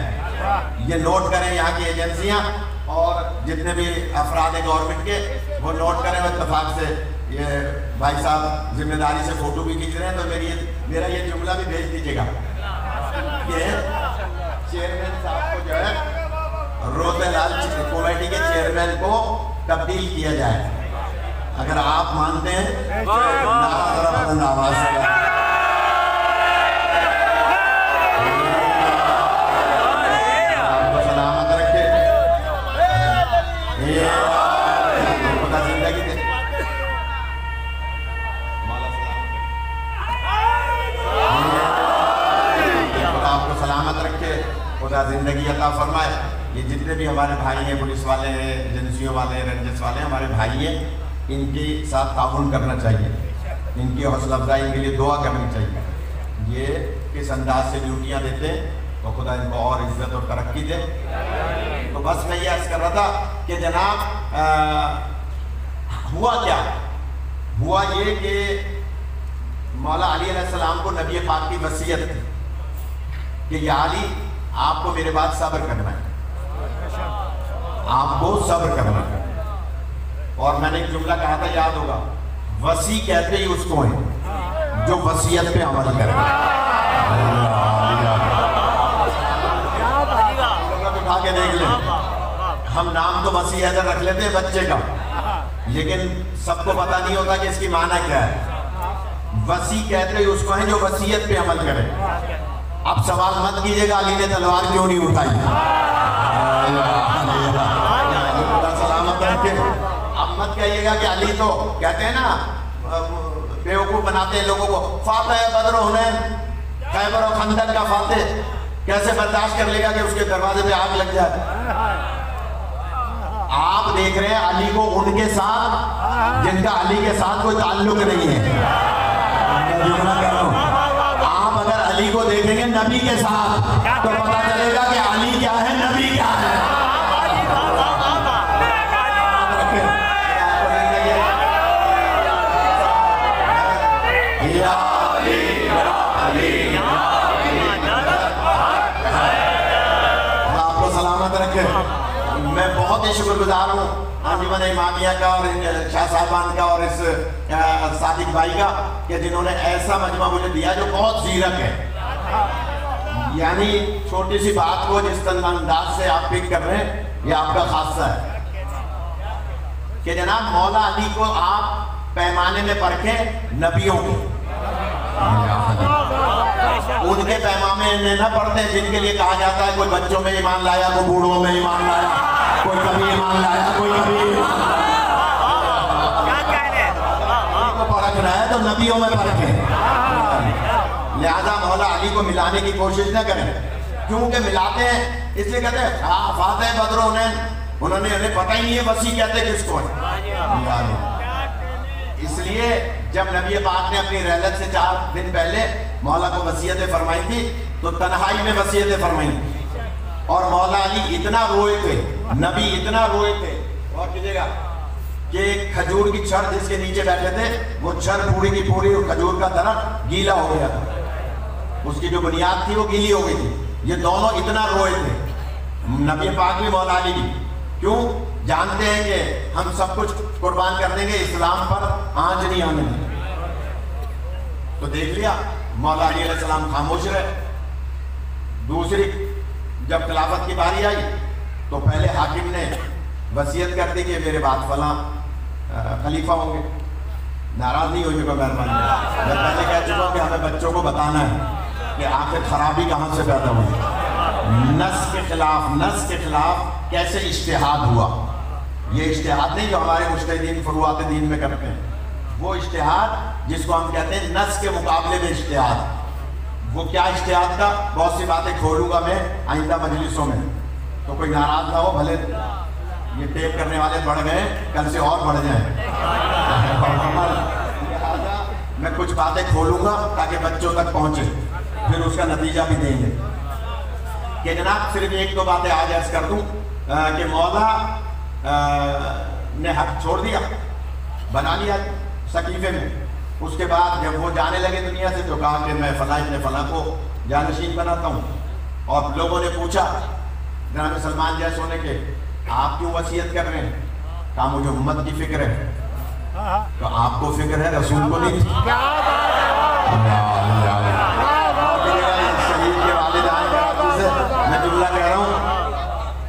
یہ نوٹ کریں یہاں کی ایجنسیاں اور جتنے بھی افراد ہیں گورنمنٹ کے، وہ نوٹ کریں، اتفاق سے یہ بھائی صاحب ذمہ داری سے فوٹو بھی کھینچ رہے ہیں تو میرا یہ جملہ بھی بھیج دیجیے گا کہ چیئرمین صاحب کو جو ہے روتے لال کمیٹی کے چیئرمین کو تبدیل کیا جائے، اگر آپ مانتے ہیں آواز آپ کو سلامت رکھے، خدا زندگی دے، خدا آپ کو سلامت رکھے، خدا زندگی عطا فرمائے۔ یہ جتنے بھی ہمارے بھائی ہیں، پولیس والے ہیں، ایجنسیوں والے ہیں، رنجس والے ہیں، ہمارے بھائی ہیں، ان کے ساتھ تعاون کرنا چاہیے، ان کی حوصلہ افزائی، ان کے لیے دعا کرنی چاہیے، یہ کس انداز سے ڈیوٹیاں دیتے ہیں تو خدا ان کو اور عزت اور ترقی دے۔ تو بس میں یہ عرض کر رہا تھا کہ جناب ہوا کیا؟ ہوا یہ کہ مولا علی علیہ السلام کو نبی پاک کی وصیت تھی کہ یا علی آپ کو میرے بعد صبر کرنا ہے، آپ کو صبر کرنا ہے، اور میں نے ایک جملہ کہا تھا یاد ہوگا، وصی کہتے ہی اس کو ہیں جو وصیت پہ عمل کرے، اٹھا کے دیکھ لیں، ہم نام تو وصی حیدر رکھ لیتے ہیں بچے کا، لیکن سب کو پتا نہیں ہوتا کہ اس کی معنی کیا ہے، وصی کہتے ہی اس کو ہیں جو وصیت پہ عمل کرے۔ اب سوال مت کیجئے گا علی نے تلوار کیوں نہیں اٹھائی، سلامت رکھے، اب مت کہیے گا کہ علی تو کہتے ہیں نا بیوقوف بناتے ہیں لوگوں کو، فاتح بدر و حنین، خیبر و خندق کا فاتح کیسے برداشت کر لے گا کہ اس کے دروازے پہ آگ لگ جائے؟ آپ دیکھ رہے ہیں علی کو ان کے ساتھ جن کا علی کے ساتھ کوئی تعلق نہیں ہے، آپ اگر علی کو دیکھیں گے نبی کے ساتھ تو پتا چلے گا کہ علی کیا ہے، نبی کیا ہے۔ آپ کو سلامت رکھے۔ میں بہت ہی شکر گزار ہوں انجمن امامیہ کا اور شاہ صاحبان کا اور اس صادق بھائی کا کہ جنہوں نے ایسا مجمع مجھے دیا جو بہت زیرک ہے. یعنی چھوٹی سی بات کو جس انداز سے آپ پک کر رہے ہیں یہ آپ کا خاصہ ہے کہ جناب مولا علی کو آپ پیمانے میں پرکھیں نبیوں کے. ان کے پیمانے میں نہ پڑھتے جن کے لیے کہا جاتا ہے کوئی بچوں میں ایمان لایا, کوئی بوڑھوں میں ایمان لایا, کوئی کبھی ایمان لایا, کوئی کبھی کو پرکھنا ہے تو نبیوں میں پرکھیں. لہذا مولا علی کو ملانے کی کوشش نہ کریں, کیونکہ ملاتے ہیں اس لیے کہتے ہیں فاتح بدر انہوں نے انہیں پتہ ہی نہیں ہے وسیع کہتے کس کو ہے. اس لیے جب نبی پاک نے اپنی رحلت سے 4 دن پہلے مولا کو وصیتیں فرمائی تھی تو تنہائی میں وصیتیں فرمائی تھی, اور مولا علی اتنا روئے تھے, نبی اتنا روئے تھے, اور کیجئے گا کہ کھجور کی چھڑ جس کے نیچے بیٹھے تھے وہ چھڑ پوری کی پوری کھجور کا درخت گیلا ہو گیا تھا, اس کی جو بنیاد تھی وہ گیلی ہو گئی تھی. یہ دونوں اتنا روئے تھے, نبی پاک بھی مولا علی بھی. کیوں؟ جانتے ہیں کہ ہم سب کچھ قربان کر دیں گے, اسلام پر آنچ نہیں آنے دیں. تو دیکھ لیا مولا علی علیہ السلام خاموش رہے. دوسری جب خلافت کی باری آئی تو پہلے حاکم نے وصیت کر دی کہ میرے بعد فلاں خلیفہ ہوں گے. ناراض نہیں ہوئے گا مہربانی, میں پہلے کہہ چکا ہوں کہ ہمیں بچوں کو بتانا ہے کہ آخر خرابی کہاں سے پیدا ہوئی. نص کے خلاف کیسے اجتہاد ہوا. یہ اجتہاد نہیں جو ہمارے مجتہدین فروعات دین میں کرتے ہیں, وہ اجتہاد جس کو ہم کہتے ہیں نص کے مقابلے میں اجتہاد. وہ کیا اجتہاد کا, بہت سی باتیں کھولوں گا میں آئندہ مجلسوں میں, تو کوئی ناراض نہ ہو, بھلے یہ ٹیپ کرنے والے بڑھ گئے کل سے اور بڑھ جائیں. میں کچھ باتیں کھولوں گا تاکہ بچوں تک پہنچے, پھر اس کا نتیجہ بھی دیں گے. کہ جناب صرف 1-2 باتیں آج عرض کر دوں کہ مولا نے حق چھوڑ دیا, بنا لیا سقیفے میں. اس کے بعد جب وہ جانے لگے دنیا سے تو کہا کہ میں فلاں ابن فلاں کو جانشین بناتا ہوں. اور لوگوں نے پوچھا جناب سلمان جیسے ہونے کے آپ کیوں وصیت کر رہے ہیں؟ کہا مجھے امت کی فکر ہے. تو آپ کو فکر ہے, رسول کو نہیں. شہید کے والد آئے سے میں جملہ کہہ رہا ہوں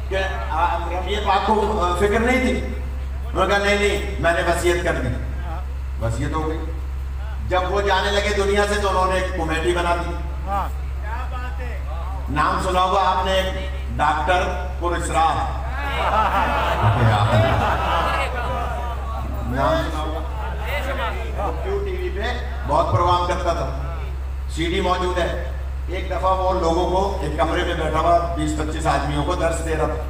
کہ یہ پاک کو فکر نہیں تھی. انہوں نے کہا نہیں میں نے وصیت کر دی. وصیت ہو گئی. جب وہ جانے لگے دنیا سے تو انہوں نے ایک کمیٹی بنا دی. نام سنا ہوگا آپ نے, ڈاکٹر پر اسرار. نام سنا ہوگا, کیو ٹی وی پہ بہت پروگرام کرتا تھا, سی ڈی موجود ہے. ایک دفعہ وہ لوگوں کو ایک کمرے میں بیٹھا ہوا 20-25 آدمیوں کو درس دے رہا تھا.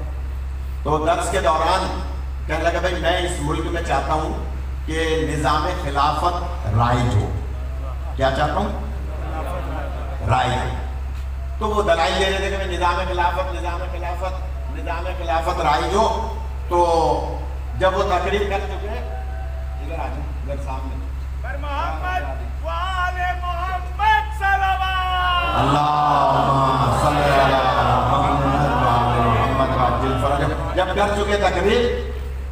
تو درس کے دوران کہنے لگا بھائی میں اس ملک میں چاہتا ہوں کہ نظام خلافت رائج ہو. کیا چاہتا ہوں؟ رائج. تو وہ دلائل دے رہے تھے کہ نظام خلافت رائج ہو. تو جب وہ تقریر کر چکے, ادھر آ جائیں, ادھر سامنے, جب کر چکے تقریر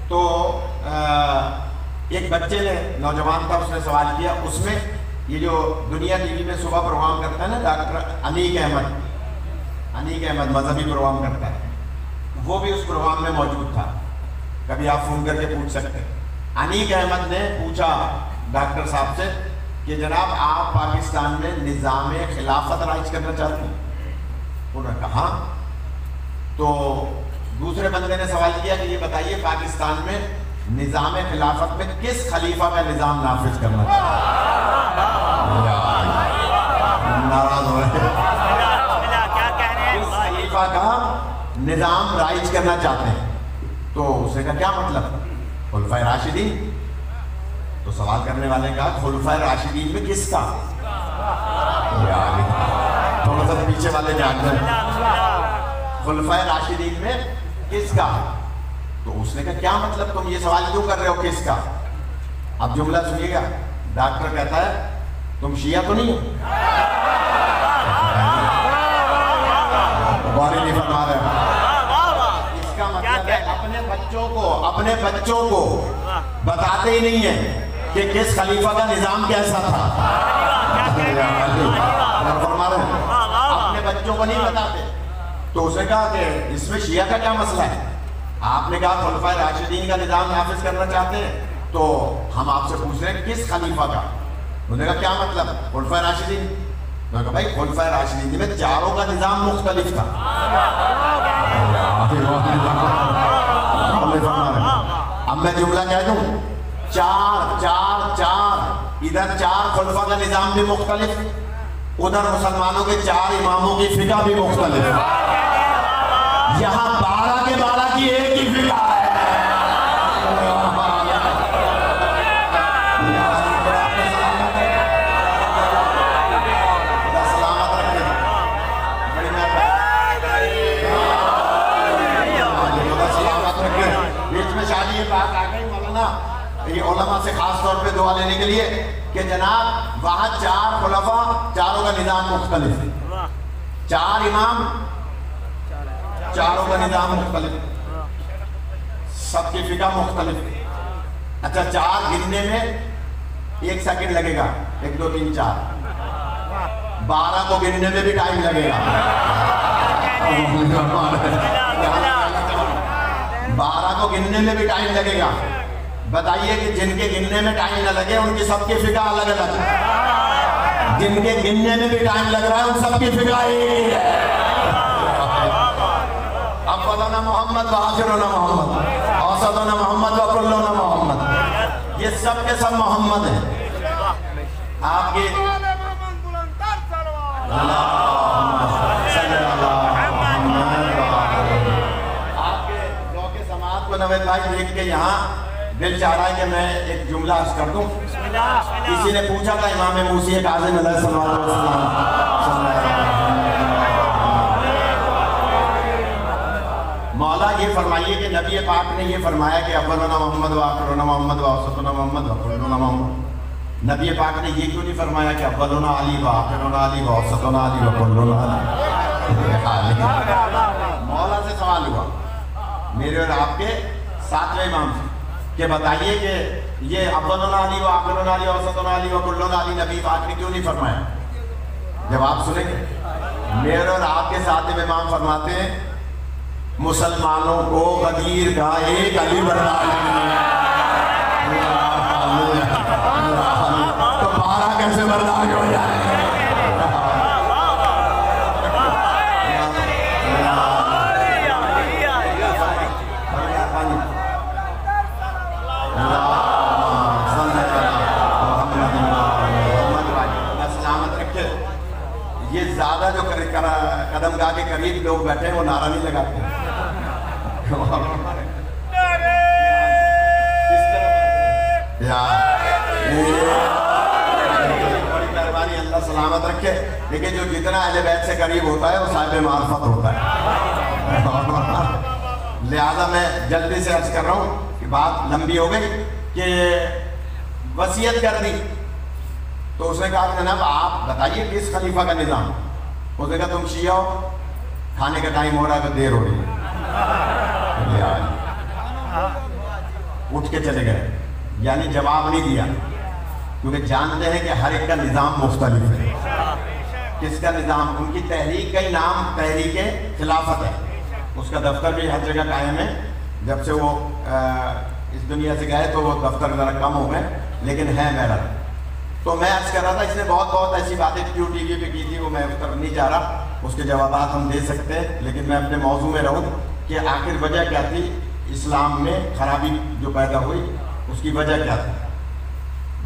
تو ایک بچے نے, نوجوان تھا, اس نے سوال کیا. اس میں یہ جو دنیا ٹی وی میں صبح پروگرام کرتا ہے نا ڈاکٹر انیق احمد مذہبی پروگرام کرتا ہے, وہ بھی اس پروگرام میں موجود تھا. کبھی آپ فون کر کے پوچھ سکتے ہیں. انیق احمد نے پوچھا ڈاکٹر صاحب سے کہ جناب آپ پاکستان میں نظام خلافت رائج کرنا چاہتے ہیں؟ انہوں نے کہا. تو دوسرے بندے نے سوال کیا کہ یہ بتائیے پاکستان میں نظام خلافت میں کس خلیفہ کا نظام نافذ کرنا چاہتے ہیں؟ ناراض ہو رہے ہیں. کس خلیفہ کا نظام رائج کرنا چاہتے ہیں؟ تو اس نے کہا کیا مطلب؟ خلفائے راشدین. تو سوال کرنے والے نے کہا خلفائے راشدین میں کس کا؟ تھوڑا سا پیچھے والے جان جائیں. خلفائے راشدین میں کس کا؟ تو اس نے کہا کیا مطلب, تم یہ سوال کیوں کر رہے ہو کس کا؟ اب جملہ سنیے گا. ڈاکٹر کہتا ہے تم شیعہ تو نہیں ہو؟ غوری نہیں فرما رہے. اس کا مطلب ہے اپنے بچوں کو بتاتے ہی نہیں ہیں کہ کس خلیفہ کا نظام کیسا تھا. اپنے بچوں کو نہیں بتاتے. تو اس نے کہا کہ اس میں شیعہ کا کیا مسئلہ ہے؟ آپ نے کہا خلفائے راشدین کا نظام نافذ کرنا چاہتے ہیں تو ہم آپ سے پوچھ رہے ہیں کس خلیفہ کا. انہوں نے کہا کیا مطلب خلفائے راشدین؟ میں نے کہا بھائی خلفائے راشدین میں چاروں کا نظام مختلف تھا. اب میں جملہ کہہ دوں, چار ادھر 4 خلفاء کا نظام بھی مختلف, ادھر مسلمانوں کے 4 اماموں کی فقہ بھی مختلف, یہاں 12 کے 12 کی ایک ہی فقہ ہے. یہ علماء سے خاص طور پہ دعا لینے کے لیے کہ جناب وہاں 4 خلفاء, چاروں کا نظام مختلف ہے, 4 امام, چاروں کا نظام مختلف, سب کی فقہ مختلف. اچھا 4 گننے میں 1 سیکنڈ لگے گا, 1 2 3 4. 12 کو گننے میں بھی ٹائم لگے گا, 12 کو گننے میں بھی ٹائم لگے گا. بتائیے کہ جن کے گننے میں ٹائم نہ لگے ان کی سب کی فقہ الگ الگ ہے, جن کے گننے میں بھی ٹائم لگ رہا ہے ان سب کی فقہ ایک ہے. اولنا محمد و آخرنا محمد, اوسطنا محمد و کلنا محمد, یہ سب کے سب محمد ہیں. آپ کے ذوق سماعت کو نوید بھائی دیکھ کے یہاں دل چاہ رہا ہے کہ میں ایک جملہ عرض کر دوں. کسی نے پوچھا تھا امام موسی کاظم علیہ السلام, مولا یہ فرمائیے کہ نبی پاک نے یہ فرمایا کہ اولنا محمد و آخرنا محمد و اوسطنا محمد و کلنا محمد. نبی پاک نے یہ کیوں نہیں فرمایا کہ اولنا علی و آخرنا علی و اوسطنا علی و کلنا علی؟ مولا سے سوال ہوا میرے اور آپ کے 7ویں امام سے کہ بتائیے کہ یہ اولنا علی و آخرنا علی و اوسطنا علی و کلنا علی نبی پاک نے کیوں نہیں فرمایا؟ جواب سنیں گے. میرے اور آپ کے 7ویں امام فرماتے ہیں مسلمانوں کو غدیر کا ایک علی برداشت نہیں ہے, تو 12 کیسے برداشت ہو جائے؟ یہ زیادہ جو قدم گاہ کے قریب لوگ بیٹھے ہیں وہ نعرہ نہیں لگاتے ہیں. بڑی مہربانی, اللہ سلامت رکھے. لیکن جو جتنا اہل بیت سے قریب ہوتا ہے وہ صاحب معرفت ہوتا ہے. لہذا میں جلدی سے عرض کر رہا ہوں کہ بات لمبی ہو گئی کہ وصیت کر دی. تو اس نے کہا کہ جناب آپ بتائیے کس خلیفہ کا نظام؟ اس نے کہا تم شیعہ ہو, کھانے کا ٹائم ہو رہا ہے تو دیر ہو رہی ہے. اٹھ کے چلے گئے, یعنی جواب نہیں دیا, کیونکہ جانتے ہیں کہ ہر ایک کا نظام مختلف ہے. کس کا نظام, ان کی تحریک کا ہی نام تحریک خلافت ہے, اس کا دفتر بھی ہر جگہ قائم ہے. جب سے وہ اس دنیا سے گئے تو وہ دفتر ذرا کم ہو گئے, لیکن ہے میرا. تو میں عرض کر رہا تھا اس نے بہت ایسی باتیں کیوں ٹی وی پہ کی تھی, وہ میں اس طرف نہیں جا رہا, اس کے جوابات ہم دے سکتے ہیں, لیکن میں اپنے موضوع میں رہوں کہ آخر وجہ کیا تھی اسلام میں خرابی جو پیدا ہوئی, اس کی وجہ کیا تھی.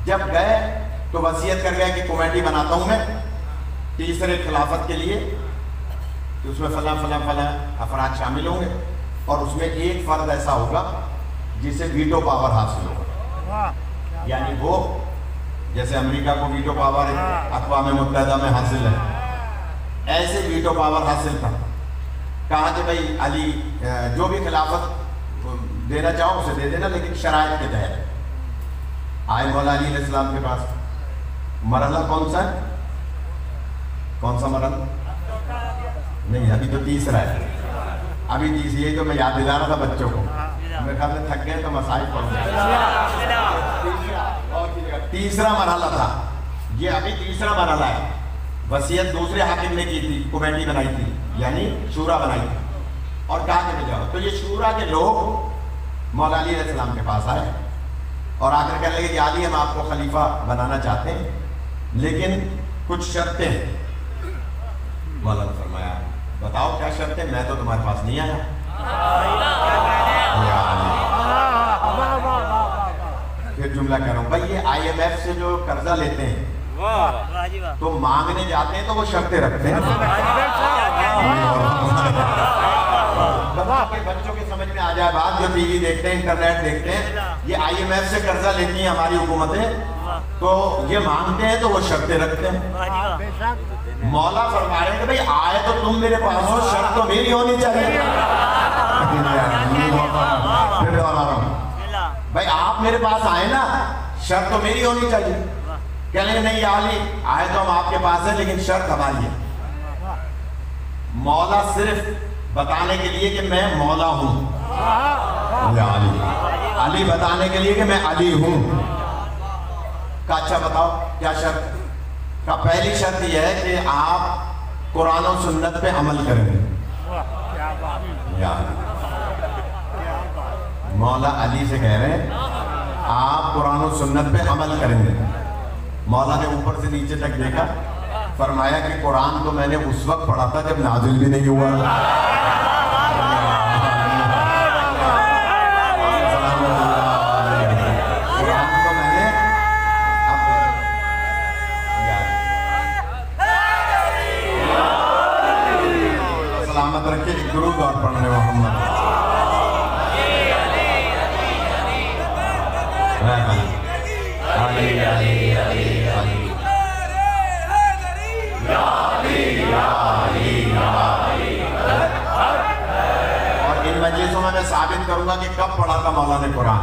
جب گئے تو وصیت کر گئے کہ کمیٹی بناتا ہوں میں تیسرے خلافت کے لیے, کہ اس میں فلاں افراد شامل ہوں گے, اور اس میں ایک فرد ایسا ہوگا جسے ویٹو پاور حاصل ہوگا. یعنی وہ جیسے امریکہ کو ویٹو پاور اقوام متحدہ میں حاصل ہے, ایسے ویٹو پاور حاصل تھا. کہا کہ بھائی علی جو بھی خلافت دینا چاہو اسے دے دینا, لیکن شرائط کے تحت. آئے مولا علی علیہ السلام کے پاس, مرحلہ کون سا ہے, کون سا مرحلہ؟ نہیں, ابھی تو تیسرا ہے, ابھی تیسری. یہی تو میں یاد دلا رہا تھا بچوں کو, میرے خیال میں تھک گئے تو مسائل پڑھوں گے. تیسرا مرحلہ تھا یہ, ابھی تیسرا مرحلہ ہے. وصیت دوسرے حاکم نے کی تھی, کمیٹی بنائی تھی, یعنی شورا بنائی تھی, اور کہا کہ جاؤ. تو یہ شورا کے لوگ مولا علی علیہ السلام کے پاس آئے اور آ کر کہنے لگے کہ علی ہم آپ کو خلیفہ بنانا چاہتے ہیں لیکن کچھ شرطیں ہیں. مولا نے فرمایا بتاؤ کیا شرطیں, میں تو تمہارے پاس نہیں آیا. پھر جملہ کہہ رہا ہوں بھائی, یہ IMF سے جو قرضہ لیتے ہیں تو مانگنے جاتے ہیں تو وہ شرطیں رکھتے ہیں. بچوں کے سمجھ میں آ جائے بات, جو ٹی وی دیکھتے ہیں, انٹرنیٹ دیکھتے ہیں, یہ IMF سے قرضہ لیتی ہیں ہماری حکومتیں تو یہ مانگتے ہیں تو وہ شرطیں رکھتے ہیں. مولا فرما رہے ہیں کہ بھئی آئے تو تم میرے پاس ہو, شرط تو میری ہونی چاہیے. بھئی آپ میرے پاس آئے نا, شرط تو میری ہونی چاہیے. کہنے نہیں یا علی, آئے تو ہم آپ کے پاس ہیں لیکن شرط ہماری ہے. مولا صرف بتانے کے لیے کہ میں مولا ہوں, یا علی, علی بتانے کے لیے کہ میں علی ہوں. کہا اچھا بتاؤ کیا شرط. کا پہلی شرط یہ ہے کہ آپ قرآن و سنت پہ عمل کریں گے. یا مولا علی سے کہہ رہے ہیں آپ قرآن و سنت پہ عمل کریں گے. مولا نے اوپر سے نیچے تک دیکھا, فرمایا کہ قرآن تو میں نے اس وقت پڑھا تھا جب نازل بھی نہیں ہوا. سلامت رکھے ایک درود اور پڑھنے محمد. اور ان مجلسوں میں ثابت کروں گا کہ کب پڑھا تھا مولا نے قرآن,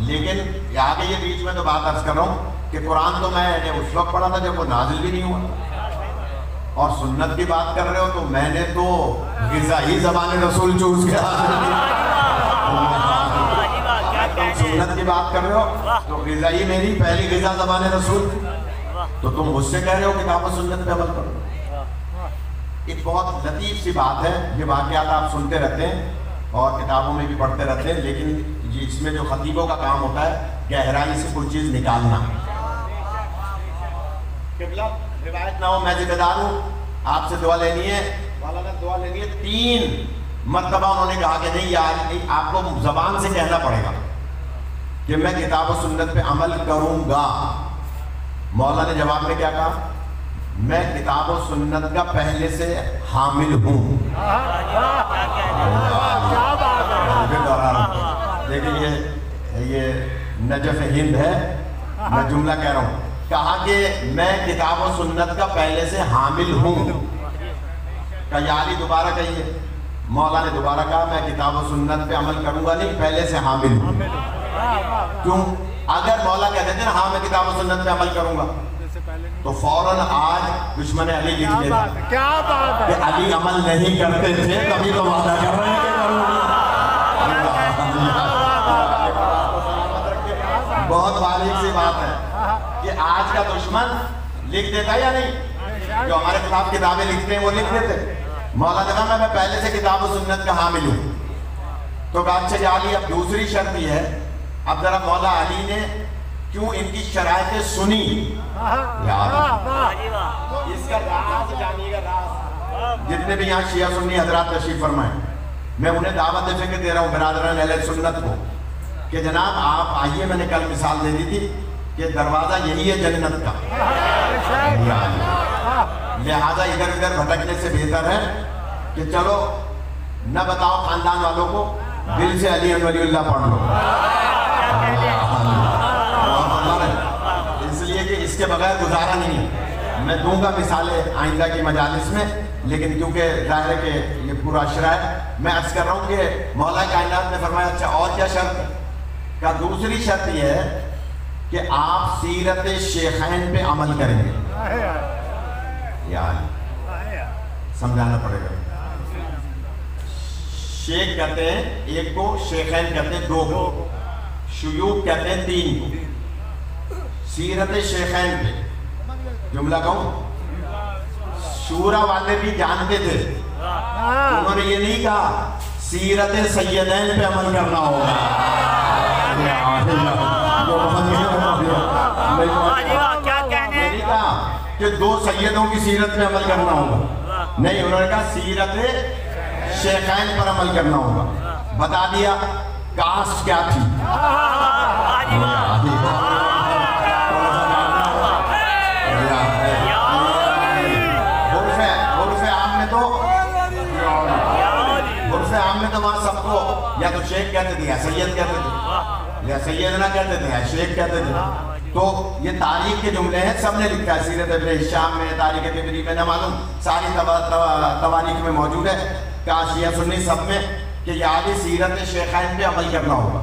لیکن آگے یہ بیچ میں تو بات عرض کر رہا ہوں کہ قرآن تو میں نے اس وقت پڑھا تھا جب وہ نازل بھی نہیں ہوا. اور سنت کی بات کر رہے ہو تو میں نے تو غذائی زبان رسول چوز کیا. سنت کی بات کر رہے ہو تو غذائی میری پہلی غذا زبان رسول, تو تم مجھ سے کہہ رہے ہو کتاب و سنت پہ عمل کرو. ایک بہت لطیف سی بات ہے, یہ واقعات آپ سنتے رہتے ہیں اور کتابوں میں بھی پڑھتے رہتے ہیں, لیکن اس میں جو خطیبوں کا کام ہوتا ہے گہرائی سے کوئی چیز نکالنا. قبلہ روایت نہ ہو, میں ذمہ دار ہوں, آپ سے دعا لینی ہے, مولانا دعا لینی ہے. 3 مرتبہ انہوں نے کہا کہ نہیں یار نہیں, آپ کو زبان سے کہنا پڑے گا کہ میں کتاب و سنت پہ عمل کروں گا. مولا نے جواب میں کیا کہا, میں کتاب و سنت کا پہلے سے حامل ہوں. دیکھیں یہ نجف ہند ہے, میں جملہ کہہ رہا ہوں. کہا کہ میں کتاب و سنت کا پہلے سے حامل ہوں. کہا یا علی دوبارہ کہیے. مولا نے دوبارہ کہا میں کتاب و سنت پہ عمل کروں گا نہیں, پہلے سے حامل ہوں. کیوں؟ اگر مولا کہتے تھے نا ہاں میں کتاب و سنت پہ عمل کروں گا تو فوراً آج دشمن علی لکھ لیتا کہ علی عمل نہیں کرتے تھے, کبھی تو وعدہ کر رہے ہیں. بہت باریک سی بات ہے کہ آج کا دشمن لکھ دیتا یا نہیں, جو ہمارے خلاف کتابیں لکھتے ہیں وہ لکھ دیتے. مولا نے کہا میں پہلے سے کتاب و سنت کا حامل ہوں. تو کہا اچھا یا علی اب دوسری شرط یہ ہے, اب ذرا مولا علی نے کیوں ان کی شرائطیں سنی, اس کا راز جانیے گا. راز جتنے بھی یہاں شیعہ سنی حضرات تشریف فرمائیں, میں انہیں دعوت فکر دے رہا ہوں برادران اہل سنت کو کہ جناب آپ آئیے. میں نے کل مثال دے دی تھی کہ دروازہ یہی ہے جنت کا, لہذا ادھر ادھر بھٹکنے سے بہتر ہے کہ چلو نہ بتاؤ خاندان والوں کو, دل سے علی ولی اللہ پڑھ لو. اس لیے کہ اس کے بغیر گزارا نہیں ہے. میں دوں گا مثالیں آئندہ کی مجالس میں, لیکن کیونکہ ظاہر ہے کہ یہ پورا اشرا ہے, میں عرض کر رہا ہوں کہ مولا کائنات نے فرمایا اچھا اور کیا شرط ہے. کا دوسری شرط یہ ہے کہ آپ سیرت شیخین پہ عمل کریں گے. یار سمجھانا پڑے گا. شیخ کہتے ہیں ایک کو، شیخین کہتے ہیں دو کو، شیوخ کہتے ہیں تین کو۔ سیرت شیخین پہ جملہ کہوں، شورا والے بھی جانتے تھے، انہوں نے یہ نہیں کہا سیرت سیدین پہ عمل کرنا ہوگا، نہیں کہا کہ دو سیدوں کی سیرت پہ عمل کرنا ہوگا، نہیں، انہوں نے کہا سیرت شیخین پر عمل کرنا ہوگا۔ بتا دیا کاسٹ کیا تھی، عرف عام میں تو وہاں سب کو یا تو شیخ کہتے تھے یا سید کہتے تھے یا سیدنا کہتے تھے یا شیخ کہتے تھے۔ تو یہ تاریخ کے جملے ہیں، سب نے لکھا ہے، سیرت ابن ہشام میں، تاریخ طبری میں، نہ معلوم ساری تواریخ میں موجود ہے، شیعہ سنی سب میں، کہ یعنی سیرت شیخین پہ عمل کرنا ہوگا۔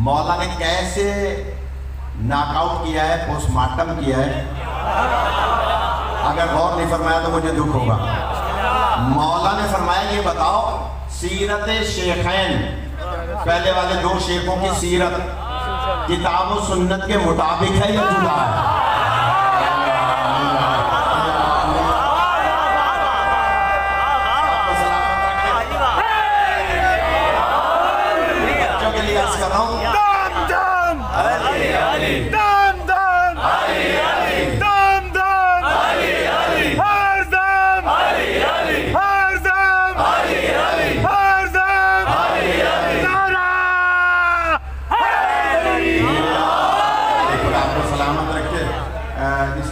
مولا نے کیسے ناک آؤٹ کیا ہے، پوسٹ مارٹم کیا ہے، اگر غور نہیں فرمایا تو مجھے دکھ ہوگا۔ مولا نے فرمایا یہ بتاؤ سیرت شیخین، پہلے والے دو شیخوں کی سیرت کتاب و سنت کے مطابق ہے یا جدا ہے؟ بچوں کے لیے عرض کر رہا ہوں،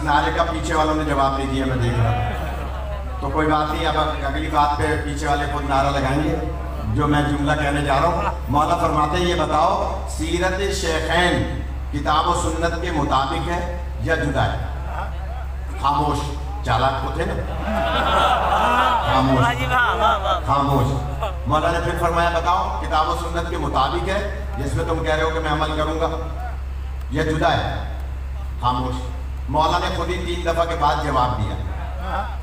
نعرے کا پیچھے والوں نے جواب نہیں دیا، میں دیکھ رہا، تو کوئی بات نہیں، اب اگلی بات پہ پیچھے والے خود نعرہ لگائیں گے جو میں جملہ کہنے جا رہا ہوں۔ مولا فرماتے ہیں یہ بتاؤ سیرت شیخین کتاب و سنت کے مطابق ہے یا جدا ہے؟ خاموش، چالاک کو تھے نا، خاموش۔ مولا نے پھر فرمایا بتاؤ کتاب و سنت کے مطابق ہے جس میں تم کہہ رہے ہو کہ میں عمل کروں گا، یا جدا ہے؟ خاموش۔ مولا نے خود ہی 3 دفعہ کے بعد جواب دیا،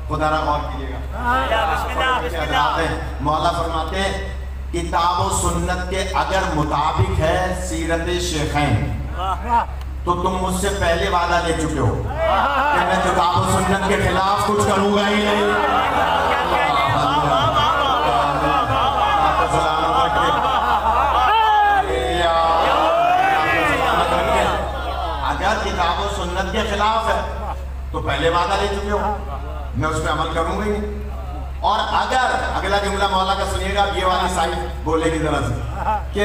خدا را غور کیجیے گا۔ مولا فرماتے ہیں کتاب و سنت کے اگر مطابق ہے سیرت شیخین تو تم مجھ سے پہلے وعدہ لے چکے ہو کہ میں کتاب و سنت کے خلاف کچھ کروں گا ہی نہیں۔ اگر کتاب و سنت کے خلاف ہے تو پہلے وعدہ لے چکے ہو، میں اس پہ عمل کروں گا ہی نہیں۔ اور اگر اگلا جملہ مولا کا سنیے گا، یہ والی سائٹ بولے کی ذرا سے، کہ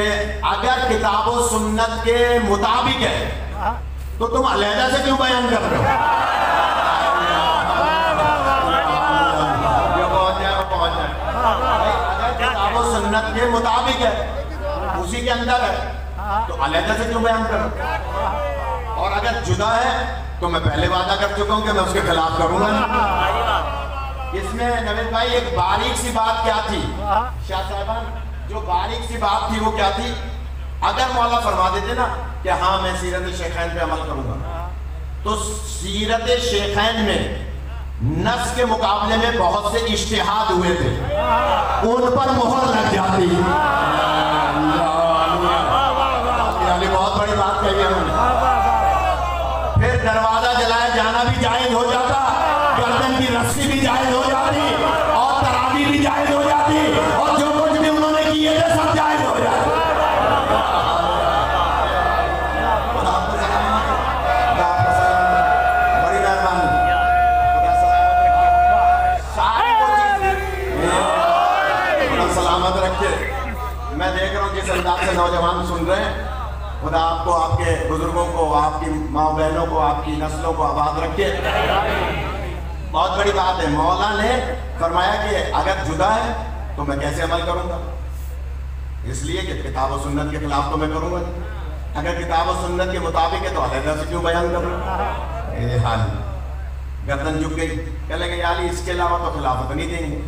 اگر کتاب و سنت کے مطابق ہے تو تم علیحدہ سے کیوں بیان کر رہے ہو؟ اگر کتاب و سنت کے مطابق ہے، اسی کے اندر ہے، تو علیحدہ سے کیوں بیان کر رہے ہو؟ اور اگر جدا ہے تو میں پہلے وعدہ کر چکا ہوں کہ میں اس کے خلاف کروں گا۔ اس میں نوید بھائی ایک باریک سی بات کیا تھی شاہ صاحبان، جو باریک سی بات تھی وہ کیا تھی؟ اگر مولا فرما دیتے نا کہ ہاں میں سیرت شیخین پہ عمل کروں گا، تو سیرت شیخین میں نص کے مقابلے میں بہت سے اجتہاد ہوئے تھے، ان پر مہر لگ جاتی۔ بہت بڑی بات کہی ہے انہوں نے۔ پھر دروازہ جلائے جانا بھی جائز ہو جاتا، گردن کی رسی بھی جائز ہو جاتی، اور تراویح بھی جائز ہو جاتی، اور جو کچھ بھی انہوں نے کیے تھے سب جائز ہو جاتے۔ بڑی مہربانی، خدا سلامت رکھے۔ میں دیکھ رہا ہوں جس انداز سے نوجوان سن رہے ہیں، خدا آپ کو، آپ کے بزرگوں کو، آپ کی ماں بہنوں کو، آپ کی نسلوں کو آباد رکھے۔ بہت بڑی بات ہے، مولا نے فرمایا کہ اگر جدا ہے تو میں کیسے عمل کروں گا؟ اس لیے کہ کتاب و سنت کے خلاف تو میں کروں گا، اگر کتاب و سنت کے مطابق ہے تو علیحدہ سے کیوں بیان کروں؟ اے حال گردن جھک گئی، کہنے لگے یا علی اس کے علاوہ تو خلافت نہیں دیں گے۔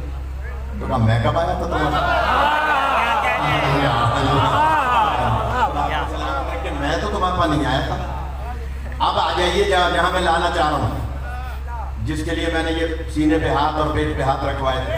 تو کہا میں کب آیا تھا میں تو تمہارے پاس نہیں آیا تھا۔ اب آ جائیے جہاں میں لانا چاہ رہا ہوں، جس کے لیے میں نے یہ سینے پہ ہاتھ اور پیٹ پہ ہاتھ رکھوائے تھے۔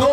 2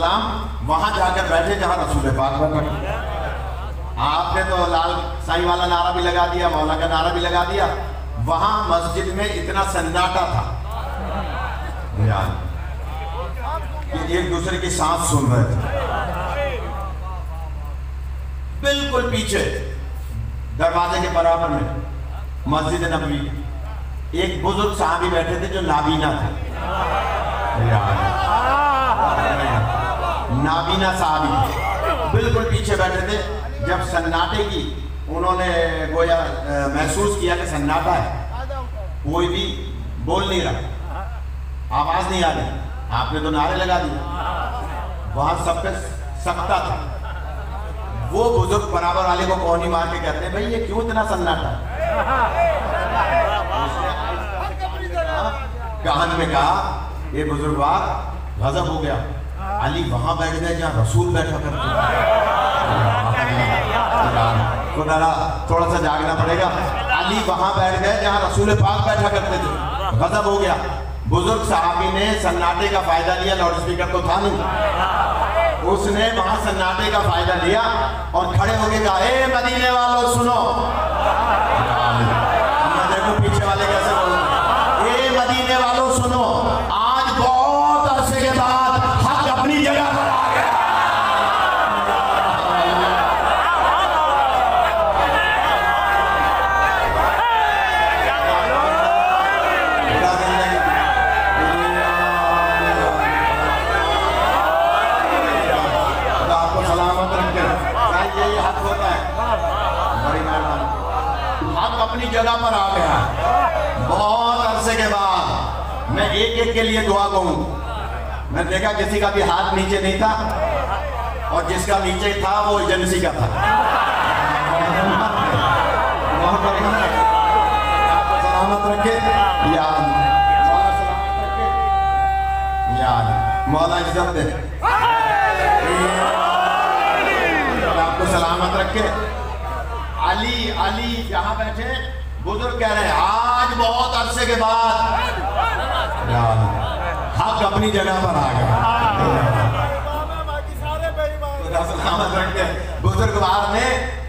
السلام وہاں جا کر بیٹھے جہاں رسول پاک بیٹھے. آپ نے تو لال سائیں والا نعرہ بھی لگا دیا, مولا کا نعرہ بھی لگا دیا. وہاں مسجد میں اتنا سناٹا تھا کہ ایک دوسرے کی سانس سن رہے تھے. بالکل پیچھے دروازے کے برابر میں مسجد نبوی ایک بزرگ صحابی بیٹھے تھے جو نابینا تھے. نابینا صحابی بالکل پیچھے بیٹھے تھے. جب سناٹے کی انہوں نے گویا محسوس کیا کہ سناٹا ہے, کوئی بھی بول نہیں رہا, آواز نہیں آ رہی, آپ نے تو نعرے لگا دیے, وہاں سب پہ سکتہ تھا. وہ بزرگ برابر والے کو کونی مار کے کہتے ہیں بھئی یہ کیوں اتنا سناٹا ہے؟ کان میں کہا یہ بزرگوار غضب ہو گیا, علی وہاں بیٹھ گئے جہاں رسول بیٹھا کرتے ہیں. تھوڑا سا جاگنا پڑے گا. علی وہاں بیٹھ گئے جہاں رسول پاک بیٹھا کرتے تھے. غضب ہو گیا. بزرگ صحابی نے سناٹے کا فائدہ لیا, لاؤڈ سپیکر تو تھا نہیں, اس نے وہاں سناٹے کا فائدہ لیا اور کھڑے ہو کے کہا اے مدینے والوں سنو. دیکھو پیچھے والے کیسے بول رہے ہیں, اے مدینے والوں سنو, آج بہت عرصے کے بعد حق اپنی جگہ پر آ گیا. اپنی جگہ پر آ گیا. بہت عرصے کے بعد میں ایک ایک کے لیے دعا کہوں. میں نے دیکھا کسی کا بھی ہاتھ نیچے نہیں تھا, اور جس کا نیچے تھا وہ ایجنسی کا تھا. سلامت رکھے یاد, مولا عزت دے, آپ کو سلامت رکھے. علی علی جہاں بیٹھے بزرگ کہہ رہے ہیں آج بہت عرصے کے بعد حق اپنی جگہ پر آ گیا. سلامت رکھتے بزرگوار نے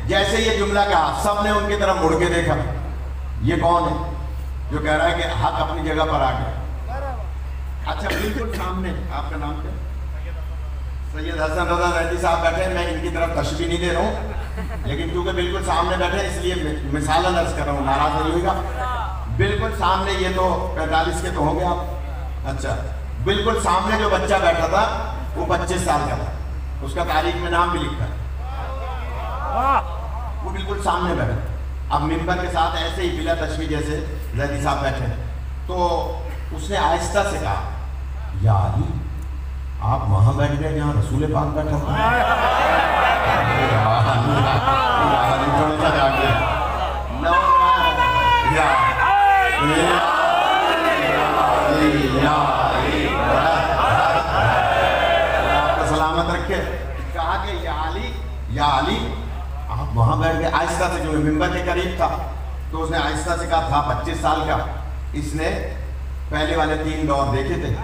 جیسے یہ جملہ کہا, سب نے ان کی طرف مڑ کے دیکھا. یہ کون ہے جو کہہ رہا ہے کہ حق اپنی جگہ پر آ گیا؟ اچھا بالکل سامنے آپ کا نام کیا؟ سید حسن رضا ریڈی صاحب بیٹھے ہیں. میں ان کی طرف تشبیہ نہیں دے رہا ہوں, لیکن کیونکہ بالکل سامنے بیٹھے اس لیے مثالن عرض کر رہا ہوں, ناراض نہیں ہوئے گا. بالکل سامنے یہ تو 45 کے تو ہوں گے آپ. اچھا بالکل سامنے جو بچہ بیٹھا تھا وہ 25 سال کا تھا, اس کا تاریخ میں نام بھی لکھا ہے. وہ بالکل سامنے بیٹھا. اب ممبر کے ساتھ ایسے ہی بلا تشبیہ جیسے زیدی صاحب بیٹھے ہیں, تو اس نے آہستہ سے کہا یا علی آپ وہاں بیٹھ گئے جہاں رسول پاک بیٹھا تھا. سلامت رکھے. کہا کہ یا علی آپ وہاں بیٹھ گئے. آہستہ سے, جو ممبر کے قریب تھا تو اس نے آہستہ سے کہا, تھا 25 سال کا, اس نے پہلے والے 3 دور دیکھے تھے.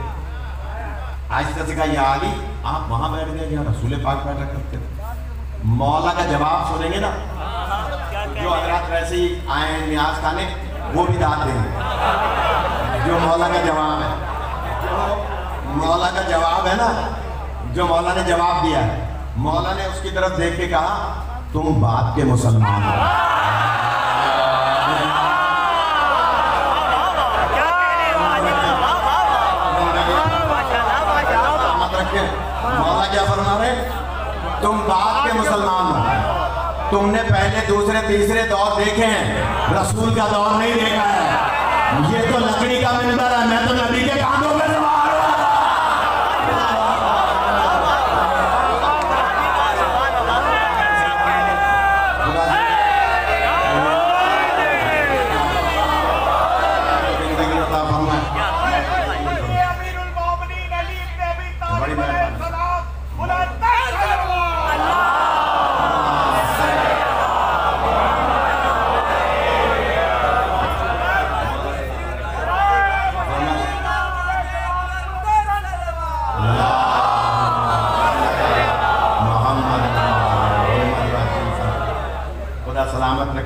آہستہ سے کہا یا علی آپ وہاں بیٹھ گئے جہاں رسول پاک بیٹھا کرتے تھے. مولا کا جواب سنیں گے نا, جو حضرات ویسے ہی آئے ہیں نیاز کھانے وہ بھی داد دیں گے. جو مولا کا جواب ہے, مولا کا جواب ہے نا, جو مولا نے جواب دیا ہے, مولا نے اس کی طرف دیکھ کے کہا تم بعد کے مسلمان ہو. مولا کیا فرما رہے, تم بعد کے مسلمان ہو. تم نے پہلے دوسرے تیسرے دور دیکھے ہیں, رسول کا دور نہیں دیکھا ہے. یہ تو لکڑی کا منبر ہے, میں تو نبی کے کانوں پہ سوار ہوں.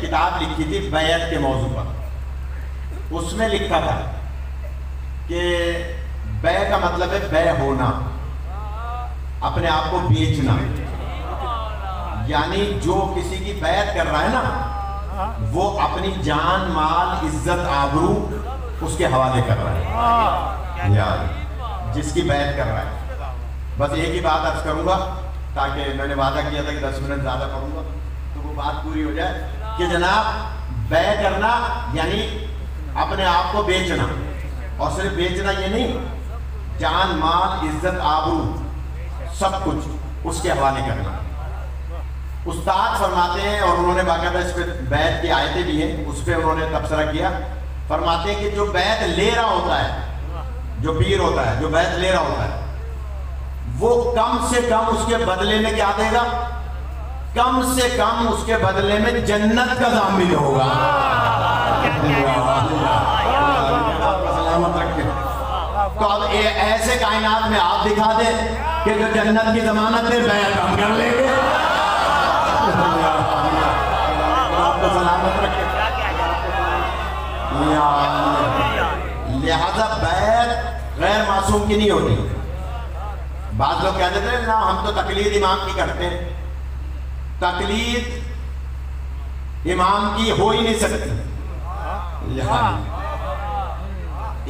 کتاب لکھی تھی بیعت کے موضوع پر. اس میں لکھا تھا کہ بیع کا مطلب ہے بیع ہونا، اپنے آپ کو بیچنا. یعنی جو کسی کی بیعت کر رہا ہے نا، وہ اپنی جان، مال، عزت، آبرو اس کے حوالے کر رہا ہے. یعنی جس کی بیعت کر رہا ہے. بس ایک ہی بات عرض کروں گا، تاکہ میں نے وعدہ کیا تھا کہ 10 منٹ زیادہ پڑھوں گا تو وہ بات پوری ہو جائے، کہ جناب بیع کرنا یعنی اپنے آپ کو بیچنا. اور صرف بیچنا یہ نہیں، جان، مال، عزت، آبرو سب کچھ اس کے حوالے کرنا. استاد فرماتے ہیں، اور انہوں نے باقاعدہ اس پہ بیعت کی آیتیں بھی ہیں، اس پہ انہوں نے تبصرہ کیا. فرماتے ہیں کہ جو بیعت لے رہا ہوتا ہے، جو پیر ہوتا ہے، جو بیعت لے رہا ہوتا ہے، وہ کم سے کم اس کے بدلے میں کیا دے گا؟ کم سے کم اس کے بدلے میں جنت کا ضامن ہوگا. سلامت رکھے. تو اب ایسے کائنات میں آپ دکھا دیں کہ جو جنت کی ضمانت ہے، بیعت ہم کر لیں گے. آپ کو سلامت رکھے. لہذا بیعت غیر معصوم کی نہیں ہوتی. بعض لوگ کہہ دیتے ہیں نا ہم تو تقلید امام کی کرتے ہیں. تقلید امام کی ہو ہی نہیں سکتی.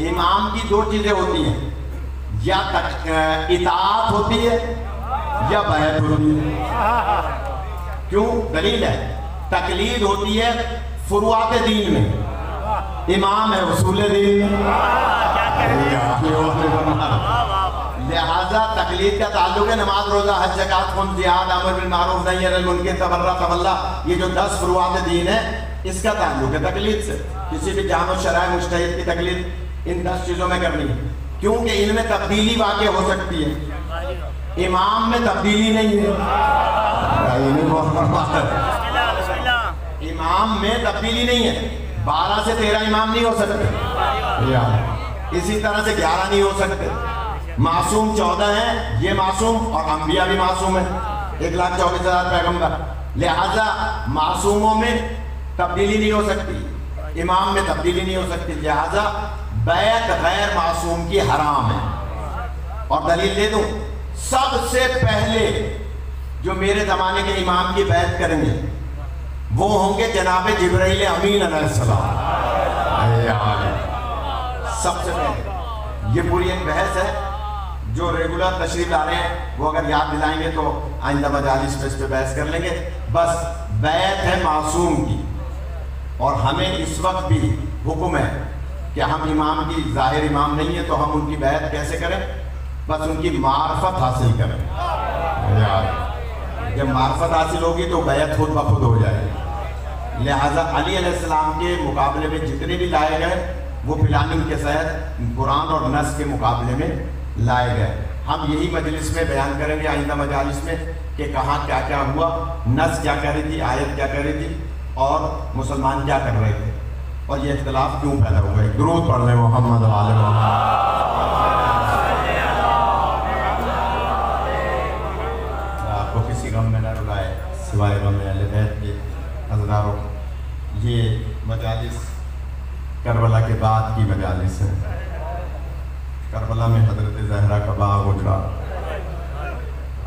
امام کی دو چیزیں ہوتی ہیں، یا اطاعت ہوتی ہے یا بیعت ہوتی ہے. کیوں؟ دلیل ہے. تقلید ہوتی ہے فروعات دین میں، امام ہے اصول دین میں. لہذا تقلید کا تعلق ہے نماز، روزہ، حج، زکوٰۃ، خمس، جہاد، امر بالمعروف، نہی عن المنکر، تبرع، تولہ. یہ جو 10 فروعات دین ہے، اس کا تعلق ہے تقلید سے. کسی بھی جامع شرائع مجتہد کی تقلید ان 10 چیزوں میں کرنی ہے، کیونکہ ان میں تبدیلی واقع ہو سکتی ہے. امام میں تبدیلی نہیں ہے. امام میں تبدیلی نہیں ہے. 12 سے 13 امام نہیں ہو سکتے، اسی طرح سے 11 نہیں ہو سکتے. معصوم 14 ہیں، یہ معصوم، اور انبیاء بھی معصوم ہیں، 1,24,000 پیغمبر. لہذا معصوموں میں تبدیلی نہیں ہو سکتی، امام میں تبدیلی نہیں ہو سکتی. لہذا بیعت غیر معصوم کی حرام ہے. اور دلیل دے دوں، سب سے پہلے جو میرے زمانے کے امام کی بیعت کریں گے وہ ہوں گے جناب جبرائیل امین علیہ السلام. سب سے پہلے. یہ پوری ایک بحث ہے، جو ریگولر تشریف لا رہے ہیں وہ اگر یاد دلائیں گے تو آئندہ مجالس پہ اس پہ بحث کر لیں گے. بس بیعت ہے معصوم کی، اور ہمیں اس وقت بھی حکم ہے کہ ہم امام کی ظاہر امام نہیں ہے تو ہم ان کی بیعت کیسے کریں؟ بس ان کی معرفت حاصل کریں. جب معرفت حاصل ہوگی تو بیعت خود بخود ہو جائے گی. لہٰذا علی علیہ السلام کے مقابلے میں جتنے بھی لائے گئے وہ پلاننگ کے تحت قرآن اور نص کے مقابلے میں لائے گئے. ہم یہی مجلس میں بیان کریں گے آئندہ مجالس میں کہ کہاں کیا کیا ہوا، نص کیا کہہ رہی تھی، آیت کیا کہہ رہی تھی، اور مسلمان کیا کر رہے تھے، اور یہ اختلاف کیوں پیدا ہوا ہے. درود پڑھ لیں محمد و آل محمد. آپ کو کسی غم میں نہ رلائے سوائے غم اہل بیت کے. حضرات، یہ مجالس کربلا کے بعد کی مجالس ہیں. کربلا میں حضرت زہرا کا باغ اجڑا،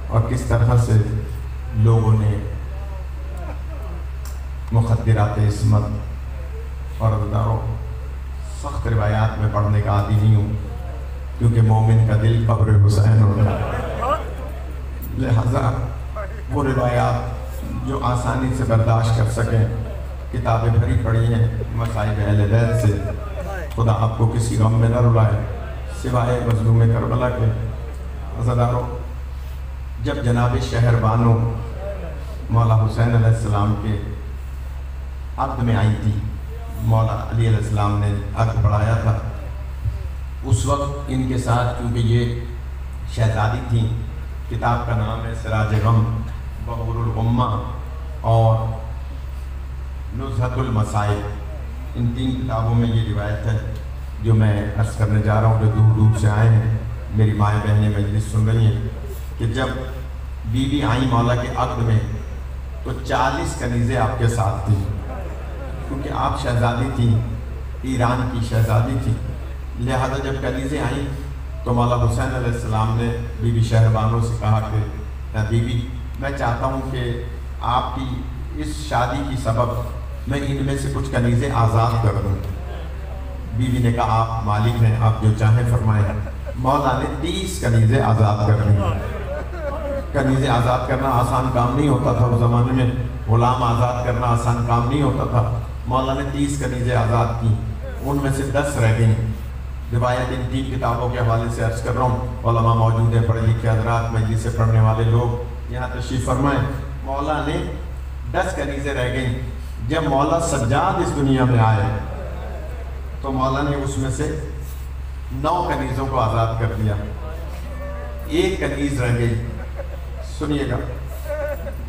اور کس طرح سے لوگوں نے مخدرات عصمت، اور حضرات سخت روایات میں پڑھنے کا عادی نہیں ہوں کیونکہ مومن کا دل قبر حسین ہوتا ہے. لہذا وہ روایات جو آسانی سے برداشت کر سکیں، کتابیں بھری پڑھی ہیں مصائب اہل بیت سے. خدا آپ کو کسی غم میں نہ رلائے سوائے مظلوم کربلا کے. عزادارو، جب جناب شہر بانو مولا حسین علیہ السلام کے عقد میں آئی تھی، مولا علی علیہ السلام نے عقد بڑھایا تھا، اس وقت ان کے ساتھ، کیونکہ یہ شہزادی تھیں، کتاب کا نام ہے سراج غم، بحور الغمہ اور نزہۃ المصائب. ان 3 کتابوں میں یہ روایت ہے جو میں عرض کرنے جا رہا ہوں، جو دور دور سے آئے ہیں، میری مائیں بہنیں مجلس سن رہی ہیں، کہ جب بی بی آئیں مولا کے عقد میں تو 40 کنیزیں آپ کے ساتھ تھیں، کیونکہ آپ شہزادی تھیں، ایران کی شہزادی تھی۔ لہذا جب کنیزیں آئیں تو مولا حسین علیہ السلام نے بی بی شہربانو سے کہا کہ بی بی میں چاہتا ہوں کہ آپ کی اس شادی کی سبب میں ان میں سے کچھ کنیزیں آزاد کر دوں۔ بی بی نے کہا آپ مالک ہیں، آپ جو چاہیں فرمائیں۔ مولا نے 30 کنیزیں آزاد کر دیں۔ کنیزیں آزاد کرنا آسان کام نہیں ہوتا تھا اس زمانے میں، غلام آزاد کرنا آسان کام نہیں ہوتا تھا۔ مولا نے 30 کنیزیں آزاد کی، ان میں سے 10 رہ گئیں۔ روایت ان 3 کتابوں کے حوالے سے عرض کر رہا ہوں، علماء موجود ہیں، پڑھے لکھے حضرات، مجلس سے پڑھنے والے لوگ یہاں تشریف فرمائیں۔ مولا نے 10 کنیزیں رہ گئیں۔ جب مولا سجاد اس دنیا میں آئے تو مولا نے اس میں سے 9 کنیزوں کو آزاد کر دیا، 1 کنیز رہ گئی۔ سنیے گا،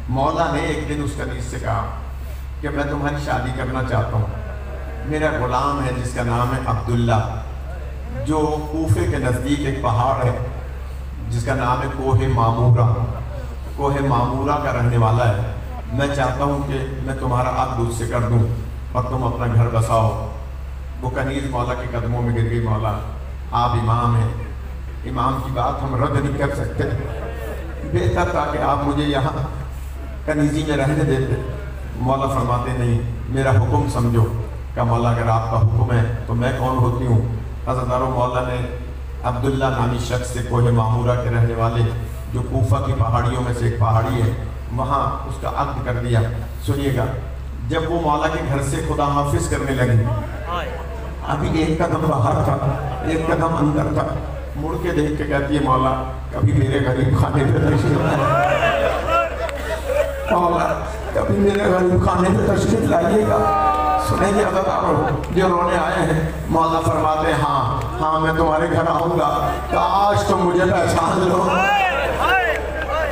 مولا نے ایک دن اس کنیز سے کہا کہ میں تمہاری شادی کرنا چاہتا ہوں، میرا غلام ہے جس کا نام ہے عبداللہ، جو کوفے کے نزدیک ایک پہاڑ ہے جس کا نام ہے کوہ مامورہ، کوہ مامورہ کا رہنے والا ہے۔ میں چاہتا ہوں کہ میں تمہارا عقد اس سے کر دوں اور تم اپنا گھر بساؤ۔ وہ کنیز مولا کے قدموں میں گر گئی۔ مولا آپ امام ہیں، امام کی بات ہم رد نہیں کر سکتے، بہتر تھا کہ آپ مجھے یہاں کنیزی میں رہنے دیتے۔ مولا فرماتے نہیں، میرا حکم سمجھو۔ کہ مولا اگر آپ کا حکم ہے تو میں کون ہوتی ہوں؟ حضرت مولا نے عبداللہ نامی شخص سے، کوہ مامورہ کے رہنے والے، جو کوفہ کی پہاڑیوں میں سے ایک پہاڑی ہے، وہاں اس کا عقد کر دیا۔ سنیے گا، جب وہ مولا کے گھر سے خدا حافظ کرنے لگی، ابھی ایک قدم باہر تھا، ایک قدم اندر تھا، مڑ کے دیکھ کے کہتی ہے مولا کبھی میرے غریب خانے پہ تشریف لائیے، مولا کبھی میرے غریب خانے پہ تشریف لائیے گا۔ سنیں گے حضرات جو رونے آئے ہیں، مولا فرماتے ہیں ہاں میں تمہارے گھر آؤں گا، کاش تم مجھے پہچان لو۔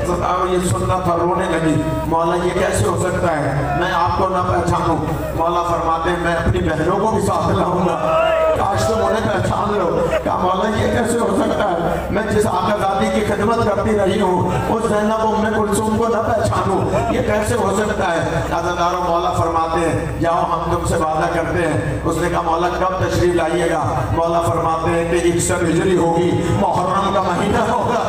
حضرات یہ سننا تھا، رونے لگی۔ مولا یہ کیسے ہو سکتا ہے میں آپ کو نہ پہچانوں؟ مولا فرماتے ہیں میں اپنی بہنوں کو بھی ساتھ لاؤں گا، کاش تم انہیں پہچان لو۔ کہا مولا یہ کیسے ہو سکتا ہے میں جس آقا زادی کی خدمت کرتی رہی ہوں اس زینب ام کلثوم کو نہ پہچانوں؟ یہ کیسے ہو سکتا ہے؟ عزاداروں مولا فرماتے ہیں جاؤ ہم تم سے وعدہ کرتے ہیں۔ اس نے کہا مولا کب تشریف لائیے گا؟ مولا فرماتے ہیں کہ 61 ہجری ہوگی، محرم کا مہینہ ہوگا۔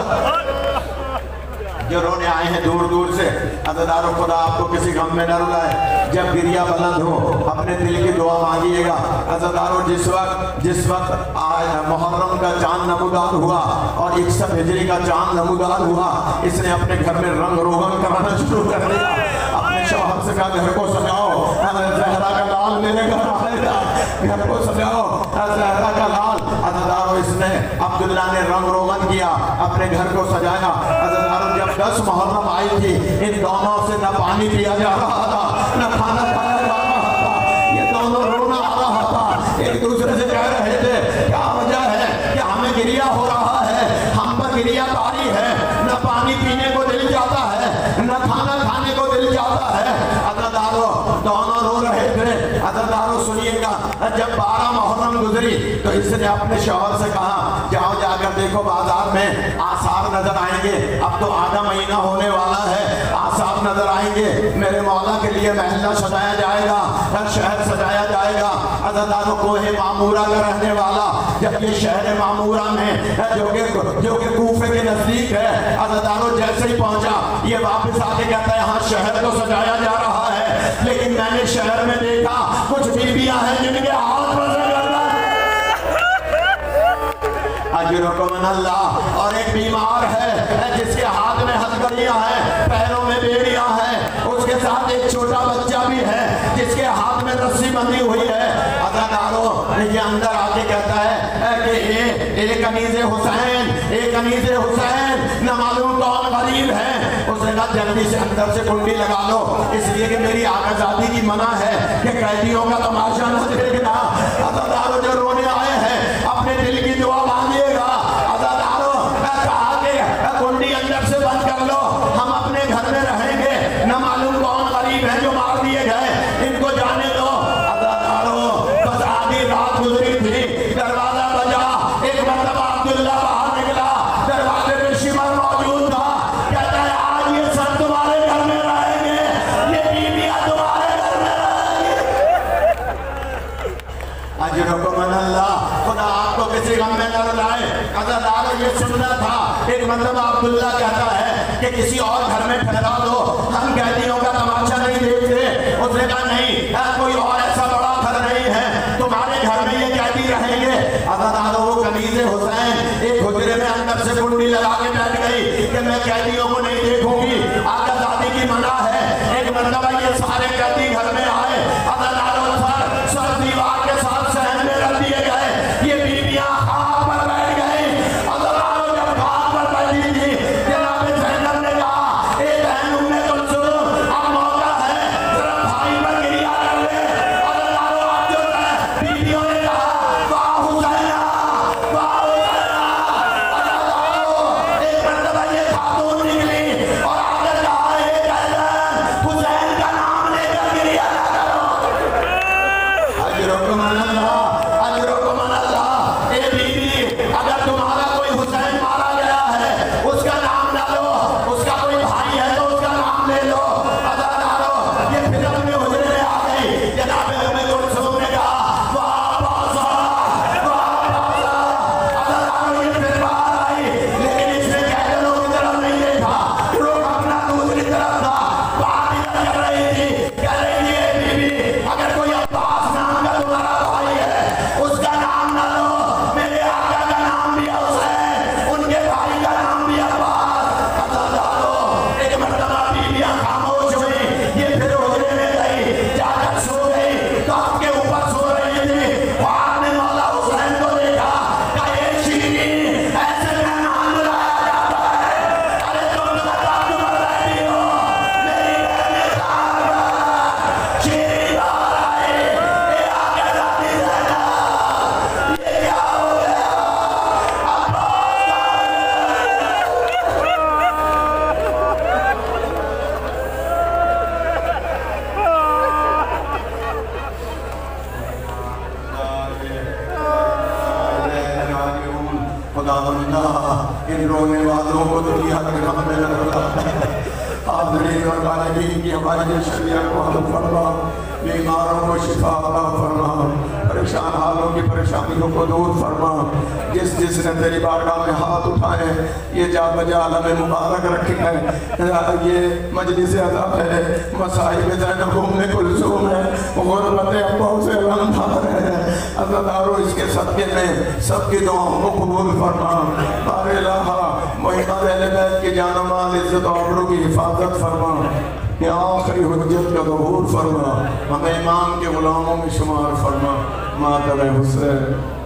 جو رونے آئے ہیں دور دور سے، عزاداروں خدا آپ کو کسی غم میں نہ رلائے۔ جب گریہ بلند ہو اپنے دل کی دعا مانگیے گا۔ عزاداروں جس وقت محرم کا چاند نمودار ہوا اور 61 ہجری کا چاند نمودار ہوا، اس نے اپنے گھر میں رنگ روغن کرانا شروع کر دیا۔ اپنے شوہر سے کہا گھر کو سجاؤ، زہرا کا لال میرے گھر آئے گا، گھر کو سجاؤ زہرا کا لال۔ عزاداروں اس نے عبداللہ نے رنگ روغن کیا، اپنے گھر کو سجایا۔ عزاداروں جب 10 محرم آئی تھی، ان دونوں سے نہ پانی پیا جا رہا تھا، نہ کھانا کھایا جا رہا تھا، یہ دونوں رونا آ رہا تھا، ایک دوسرے سے کہہ رہے تھے کیا وجہ ہے کہ ہمیں گریہ ہو رہا ہے، ہم پر گریہ کاری ہے، نہ پانی پینے کو دل چاہتا ہے، نہ کھانا کھانے کو دل چاہتا ہے۔ عزاداروں دونوں رو رہے تھے۔ عزاداروں سنیے گا، جب 12 محرم گزری تو اس نے اپنے شوہر سے کہا جاؤ جا کر دیکھو بازار میں آثار نظر آئیں گے، اب تو آدھا مہینہ ہونے والا ہے، آثار نظر آئیں گے، میرے مولا کے لیے محلہ سجایا جائے گا، شہر سجایا جائے گا۔ عزاداروں کوہ مامورہ کا رہنے والا جب یہ شہر مامورہ میں جو کہ کوفے کے نزدیک ہے، عزاداروں جیسے ہی پہنچا یہ واپس آ کے کہتا ہے ہاں شہر تو سجایا جا رہا ہے، لیکن میں نے شہر میں دیکھا کچھ بیویاں ہیں جن کے ہاتھ میں اجرکم من اللہ، اور ایک بیمار ہے جس کے ہاتھ میں ہتھکڑیاں ہیں، پیروں میں بیڑیاں ہیں، اس کے ساتھ ایک چھوٹا بچہ بھی ہے جس کے ہاتھ میں رسی بندھی ہوئی ہے۔ عزاداروں یہ اندر آ کے کہتا ہے کہ اے کنیز حسین، اے کنیز حسین، نہ معلوم کون غریب ہے۔ اس نے کہا جلدی سے اندر سے کنڈی لگا لو، اس لیے کہ میری آقا زادی کی منع ہے کہ قیدیوں کا تماشا نہ دیکھنا۔ عزاداروں جو رونے آئے ہیں اپنے دل کی دعا مانگیے گا۔ عزاداروں کہا کہ کنڈی اندر سے بند کر لو، ہم اپنے گھر میں رہیں گے، نہ معلوم کون غریب ہے جو مار دیے گئے، ان کو جانے دو۔ عزاداروں بس آدھی رات گزری تھی، دروازہ بجا، ایک مرتبہ عبداللہ باہر نکلا، دروازے پہ شمر موجود تھا، کہتا ہے آج یہ سب تمہارے گھر میں رہیں گے، ایک مرتبہ عبداللہ کہتا ہے کہ کسی اور گھر میں ٹھہرا دو، ہم قیدیوں کا تماشا نہیں دیکھتے۔ اس نے کہا نہیں، کوئی اور ایسا بڑا گھر نہیں ہے، تمہارے گھر میں یہ قیدی رہیں گے۔ حضرت وہ کنیز حسین ایک حجرے میں اندر سے کنڈی لگا کے بیٹھ گئی کہ میں قیدیوں کو نہیں دیکھوں گی، آقا زادی کی منع ہے۔ ایک مرتبہ یہ سارے قیدی گھر میں آئے، حضرت سر دیوار کے ساتھ صحن میں رکھ دیے گئے، یہ بیویاں خاک پر بیٹھ گئی۔ حضرت جب خاک پر بیٹھی تھی، جناب زینب نے کہا اے بہن ام کلثوم، اب موقع ہے ذرا بھائی پر گریا کر لے۔ حضرت جو ہے بیویوں نے کہا واہ حسینہ، واہ حسینہ۔ حضرت ایک مرتبہ یہ خاتون نکلی اور آ کر کہا اے حسین، حسین کا نام لے کر گریا نہ کرو۔ اجرکم اللہ، اجرکم اللہ۔ اے بیوی، اگر تمہارا کوئی حسین مارا گیا ہے، اس کا نام نہ لو، اس کا کوئی بھائی ہے تو اس کا نام لے لو۔ حضرت یہ پھر اپنے حجرے میں آ گئی، جناب ام کلثوم نے کہا واہ بازا، واہ بازا۔ حضرت یہ پھر باہر آئی، لیکن اس نے قیدیوں کی طرف نہیں دیکھا، رخ اپنا دوسری طرف تھا، بات ادھر کر رہی تھی، کہہ رہی تھی اے بیوی، اگر کوئی عباس نام کا تمہارا بھائی ہے، اس کا نام نہ لو، میرے آقا کا نام بھی حسین، ان کے بھائی کا نام بھی عباس۔ حضرت ایک مرتبہ بیویاں خاموش ہوئی، یہ پھر حجرے میں گئی، جا کر سو گئی، تخت کے اوپر سو رہی تھی، خواب میں مولا حسین کو دیکھا، کہا اے شیرین، ایسے مہمان بلایا جاتا ہے، ارے تم تو تخت پر بیٹھی ہو، میری بہن صاحبہ شیرین باہر آئی، اے آقا زادی زینب، یہ کیا ہو گیا؟ خداوندہ ان رونے والوں کو دنیا کے غم میں نہ رکھا، حاضرین اور غائبین کی ہماری شریعت کو حل فرما، بیماروں کو شفا عطا فرما، پریشان حالوں کی پریشانیوں کو دور فرما۔ جس جس نے تیری بارگاہ میں ہاتھ اٹھائے، یہ جا بجا علم مبارک رکھے ہیں، یہ مجلس عطا ہے، مصائب زینب ام کلثوم ہے، غربت ابو سے الحمد ہے۔ اللہ دارو اس کے صدقے میں سب کی دعاؤں کو قبول فرما۔ بار الہا محمد اہل بیت کی جان و مال عزت و آبرو کی حفاظت فرما، یا آخری حجت کا ظہور فرما، ہمیں امام کے غلاموں میں شمار فرما۔ ماتم حسین۔